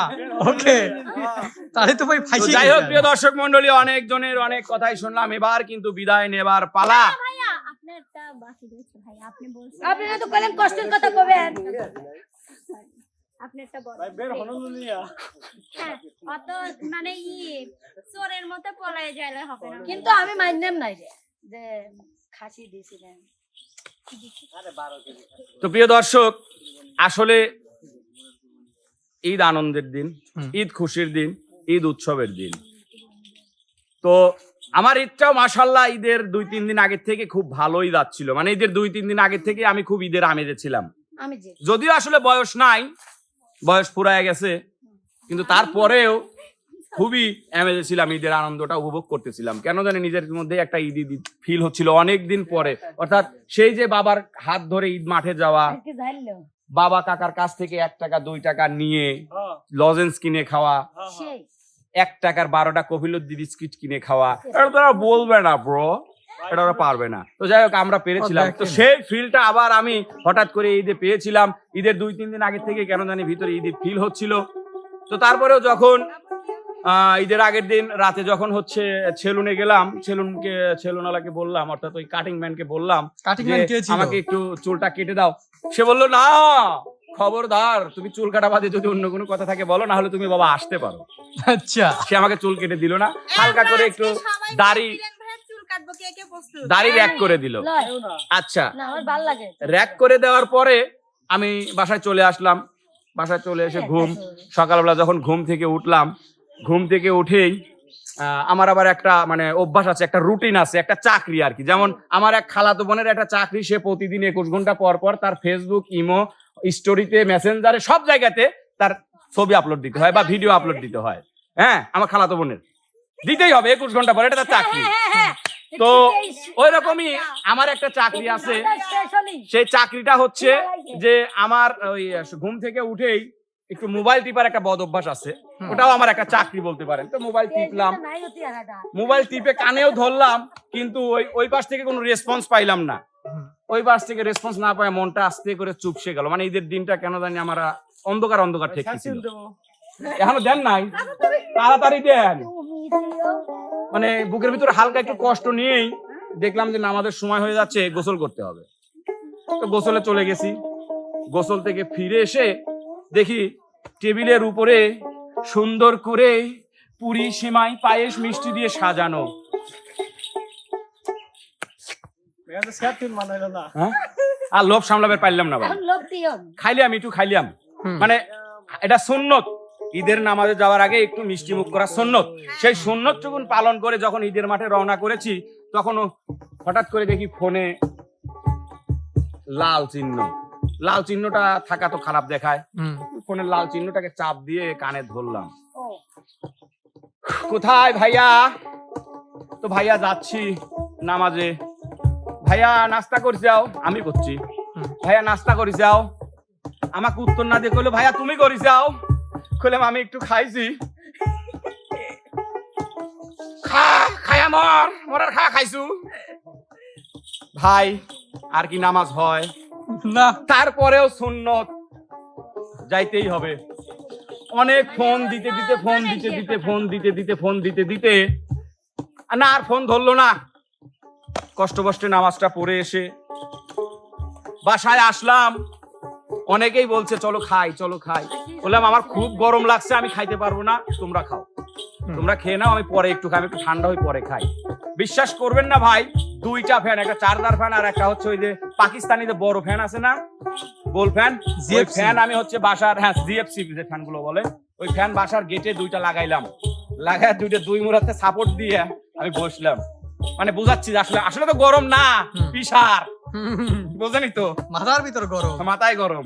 ওকে, তাহলে তো ভাই তো ফাইসি। যাই হোক প্রিয় দর্শক মন্ডলী, অনেক জনের অনেক কথাই শুনলাম, এবার কিন্তু বিদায় নেবার পালা। ভাইয়া আপনারটা বাকি রয়েছে ভাই, আপনি বলছেন আপনারা তো কলেন কষ্টের কথা কবেন আপনারটা বড় ভাই বের হলো লিয়া। হ্যাঁ, অত মানে চোরের মতো পলায় যাইলে হবে না। কিন্তু আমি মাইন্ডেম নাই রে যে খাসি দিয়েছিলেন। তো প্রিয় দর্শক, আসলে ঈদ আনন্দের দিন, ঈদ খুশির দিন, ঈদ উৎসবের দিন। তো আমার ঈদটাও মাশাআল্লাহ ঈদের 2-3 দিন আগের থেকে খুব ভালোই যাচ্ছিল, মানে ঈদের 2-3 দিন আগের থেকে আমি খুব ঈদের আমেজে ছিলাম। আমি যে যদিও আসলে বয়স নাই, বয়স ফুরায় গেছে, কিন্তু তারপরেও খুবই আমেজে ছিলাম, ঈদের আনন্দটা উপভোগ করতেছিলাম। কেন জানি নিজের মধ্যে একটা ঈদ ঈদ ফিল হচ্ছিল অনেক দিন পরে। অর্থাৎ সেই যে বাবার হাত ধরে ঈদ মাঠে যাওয়া, আজকে জানলো বাবা কাকার কাছ থেকে 1 টাকা 2 টাকা নিয়ে লজেন্স কিনে খাওয়া, সেই 1 টাকার 12টা কফিলব্ধি বিস্কিট কিনে খাওয়া, এটা তারা বলবে না ব্রো, এটা ওরা পারবে না। তো যাই হোক আমরা পেরেছিলাম। তো সেই ফিলটা আবার আমি হঠাৎ করে ঈদে পেয়েছিলাম। ঈদের 2-3 দিন আগে থেকে কেন জানি ভিতরে ঈদের ফিল হচ্ছিল। তো তারপরেও যখন ঈদের আগের দিন রাতে যখন হচ্ছে সেলুনে গেলাম, সেলুনওয়ালাকে বললাম, অর্থাৎ ওই কাটিং ম্যানকে বললাম যে আমাকে একটু চুলটা কেটে দাও। সে বললো না, খবরদার, তুমি চুল কাটা বাদে যদি অন্য কোনো কথা থাকে বলো, না হলে তুমি বাবা আসতে পারো। আচ্ছা, সে আমাকে চুল কেটে দিল না, হালকা করে একটু দাড়ি র্যাক করে দিল। আচ্ছা, না আমার ভালো লাগে। র্যাক করে দেওয়ার পরে আমি বাসায় চলে আসলাম। বাসায় চলে এসে সকালবেলা যখন ঘুম থেকে উঠলাম, ঘুম থেকে উঠেই আমার আবার একটা মানে অভ্যাস আছে, একটা রুটিন আছে, একটা চাকরি আর কি। যেমন আমার এক খালাতো বোনের একটা চাকরি, সে প্রতিদিন 21 ঘন্টা পর পর তার ফেসবুক, ইমো, স্টোরিতে, মেসেঞ্জারে সব জায়গাতে তার ছবি আপলোড দিতে হয় বা ভিডিও আপলোড দিতে হয়। হ্যাঁ, আমার খালাতো বোনের দিতেই হবে 21 ঘন্টা পর, এটা তার চাকরি। তো ওই রকমই আমার একটা চাকরি আছে। সেই চাকরিটা হচ্ছে যে আমার ওই ঘুম থেকে উঠেই একটু মোবাইল টিপার একটা বদ অভ্যাস আছে, ওটাও আমার একটা চাকরি বলতে পারেন। তো মোবাইল টিপলাম, নাই হতি আলাদা মোবাইল টিপে কানেও ধরলাম, কিন্তু ওই পাশ থেকে কোনো রেসপন্স পাইলাম না। ওই পাশ থেকে রেসপন্স না পায় মনটা আস্তে করে চুপসে গেল। মানে ঈদের দিনটা কেন জানি আমার অন্ধকার অন্ধকার ঠেকছিল। এখনো দেন নাই, তাড়াতাড়ি দেন। মানে বুকের ভিতরে হালকা একটু কষ্ট নিয়েই দেখলাম যে নামাজের সময় হয়ে যাচ্ছে, গোসল করতে হবে। তো গোসলে চলে গেছি। গোসল থেকে ফিরে এসে দেখি টেবিলের উপরে সুন্দর করে পুরি, সিমাই, পায়েস, মিষ্টি দিয়ে সাজানো। হ্যাঁ? আর লোভ সামলাবে পারলাম না ভাই। এখন লোভ দিও খাইলাম, একটু খাইলাম। মানে এটা সুন্নত, ঈদের নামাজে যাওয়ার আগে একটু মিষ্টি মুখ করা সুন্নত। সেই সুন্নত টুকুন পালন করে যখন ঈদের মাঠে রওনা করেছি, তখন হঠাৎ করে দেখি ফোনে লাল চিহ্ন। লাল চিহ্নটা থাকা তো খারাপ দেখায়, ফোনের লাল চিহ্নটাকে চাপ দিয়ে কানে ধরলাম। কোথায় ভাইয়া? তো ভাইয়া যাচ্ছি নামাজে। ভাইয়া নাস্তা করে যাও। আমি করছি। ভাইয়া নাস্তা করে যাও। আমাকে উত্তর না দিয়ে কইলো ভাইয়া তুমি করে যাও। কইলাম আমি একটু খাইছি। খায়া মরার খাইছু ভাই। আর কি নামাজ হয় না? তারপরেও সুন্নত যাইতেই হবে। অনেক ফোন দিতে দিতে না আর ফোন ধরলো না। কষ্ট কষ্টে নামাজটা পড়ে এসে বাসায় আসলাম। অনেকেই বলছে চলো খাই। বললাম আমার খুব গরম লাগছে, আমি খাইতে পারবো না, তোমরা খাও। তোমরা খেয়ে নাও, আমি পরে একটু খাই, একটু ঠান্ডা হয়ে পরে খাই। বিশ্বাস করবেন না ভাই, দুইটা ফ্যান, একটা চার্জার ফ্যান আর একটা হচ্ছে ওই যে পাকিস্তানি যে বড় ফ্যান আছে না, গোল ফ্যান, ওই ফ্যান আমি হচ্ছে বাসার, হ্যাঁ জিএফসি যে ফ্যান গুলো বলে, ওই ফ্যান বাসার গেটে দুইটা লাগাইলাম। লাগায় দুই মুরাতে সাপোর্ট দিয়ে আমি বসলাম। মানে বুঝাচ্ছি আসলে তো গরম না, পিসার, বোঝেনি তো, মাথার ভিতর গরম, মাথায় গরম।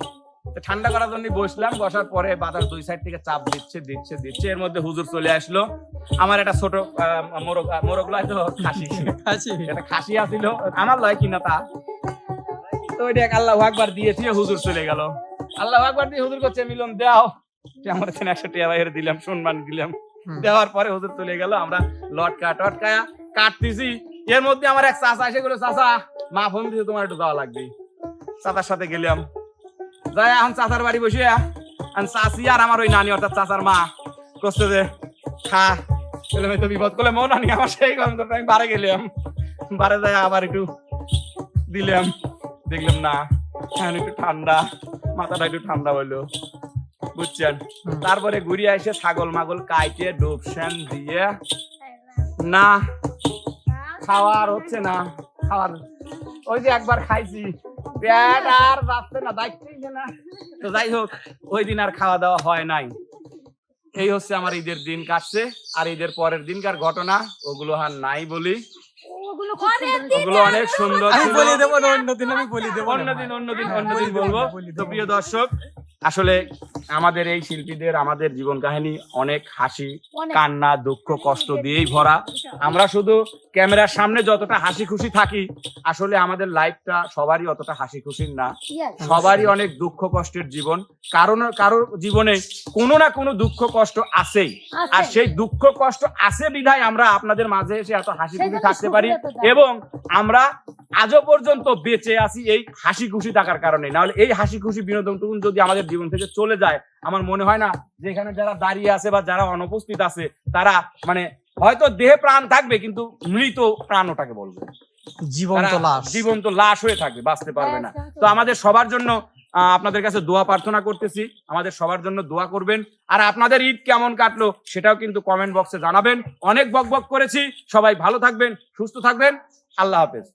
ঠান্ডা করার জন্য বসলাম। বসার পরে বাতাস দুই সাইড থেকে চাপ দিচ্ছে। এর মধ্যে হুজুর চলে আসলো। আমার একটা ছোট মোরগ লয় তো খাসি, একটা খাসি আসিল, আমার লয় কিনা তা। তো ওইটা আল্লাহু আকবার দিয়েছি, হুজুর চলে গেল। আল্লাহু আকবার দিয়ে হুজুর করছে মিলন দাও, আমার 100 টাকা বাইরে দিলাম, সম্মান দিলাম। দেওয়ার পরে হুজুর চলে গেল। আমরা টটকায়া কাটতেছি। এর মধ্যে আমার এক চাচা এসে গেল, চাচা মা ফোন দিয়েছে, তোমার একটু যাওয়া লাগবে। চাচার সাথে গেলাম। যাই এখন চাচার বাড়ি বসে চাচি আর আমার ওই নানি অর্থাৎ চাচার মা করছে যে খা। তো বিপদ করলে মো নানি আমার সেই গরম করতে আমি বারে গেলাম। বারে যাই আবার একটু দিলাম, দেখলাম না এখন একটু ঠান্ডা, মাথাটা একটু ঠান্ডা হইলো, বুঝছেন। তারপরে ঘুরিয়ে এসে ছাগল মাগল কাইটে ডোবসেন দিয়ে না খাওয়ার হচ্ছে না। খাওয়ার ওই যে একবার খাইছি, পেট আর যাচ্ছে না, দায়িত্ব না। তো যাই হোক, ওই দিন আর খাওয়া দাওয়া হয় নাই। এই হচ্ছে আমার ঈদের দিন কাটছে। আর ঈদের পরের দিনকার ঘটনা ওগুলো আর নাই বলি, ওগুলো অনেক সুন্দর ছিল। অন্যদিন বলবো। তো প্রিয় দর্শক, আসলে আমাদের এই শিল্পীদের, আমাদের জীবন কাহিনী অনেক হাসি, কান্না, দুঃখ, কষ্ট দিয়েই ভরা। আমরা শুধু ক্যামেরার সামনে যতটা হাসি খুশি থাকি, আসলে আমাদের লাইফটা সবারই অতটা হাসি খুশির না। সবারই অনেক দুঃখ কষ্টের জীবন। কারোর জীবনে কোনো না কোনো দুঃখ কষ্ট আছেই। আর সেই দুঃখ কষ্ট আছে বিধায় আমরা আপনাদের মাঝে এসে এত হাসি খুশি থাকতে পারি, এবং আমরা আজও পর্যন্ত বেঁচে আছি এই হাসি খুশি থাকার কারণে। নাহলে এই হাসি খুশি বিনোদনটুকু যদি আমাদের জীবন থেকে চলে যায়, আমার মনে হয় না যে এখানে যারা দাঁড়িয়ে আছে বা যারা অনুপস্থিত আছে তারা মানে হয়তো দেহে প্রাণ থাকবে, কিন্তু মৃত প্রাণ ওটাকে বলবে, জীবন্ত লাশ হয়ে থাকবে, বাঁচতে পারবে না। তো আমাদের সবার জন্য আপনাদের কাছে দোয়া প্রার্থনা করতেছি, আমাদের সবার জন্য দোয়া করবেন। আর আপনাদের ঈদ কেমন কাটলো সেটাও কিন্তু কমেন্ট বক্সে জানাবেন। অনেক বকবক করেছি, সবাই ভালো থাকবেন, সুস্থ থাকবেন, আল্লাহ হাফেজ।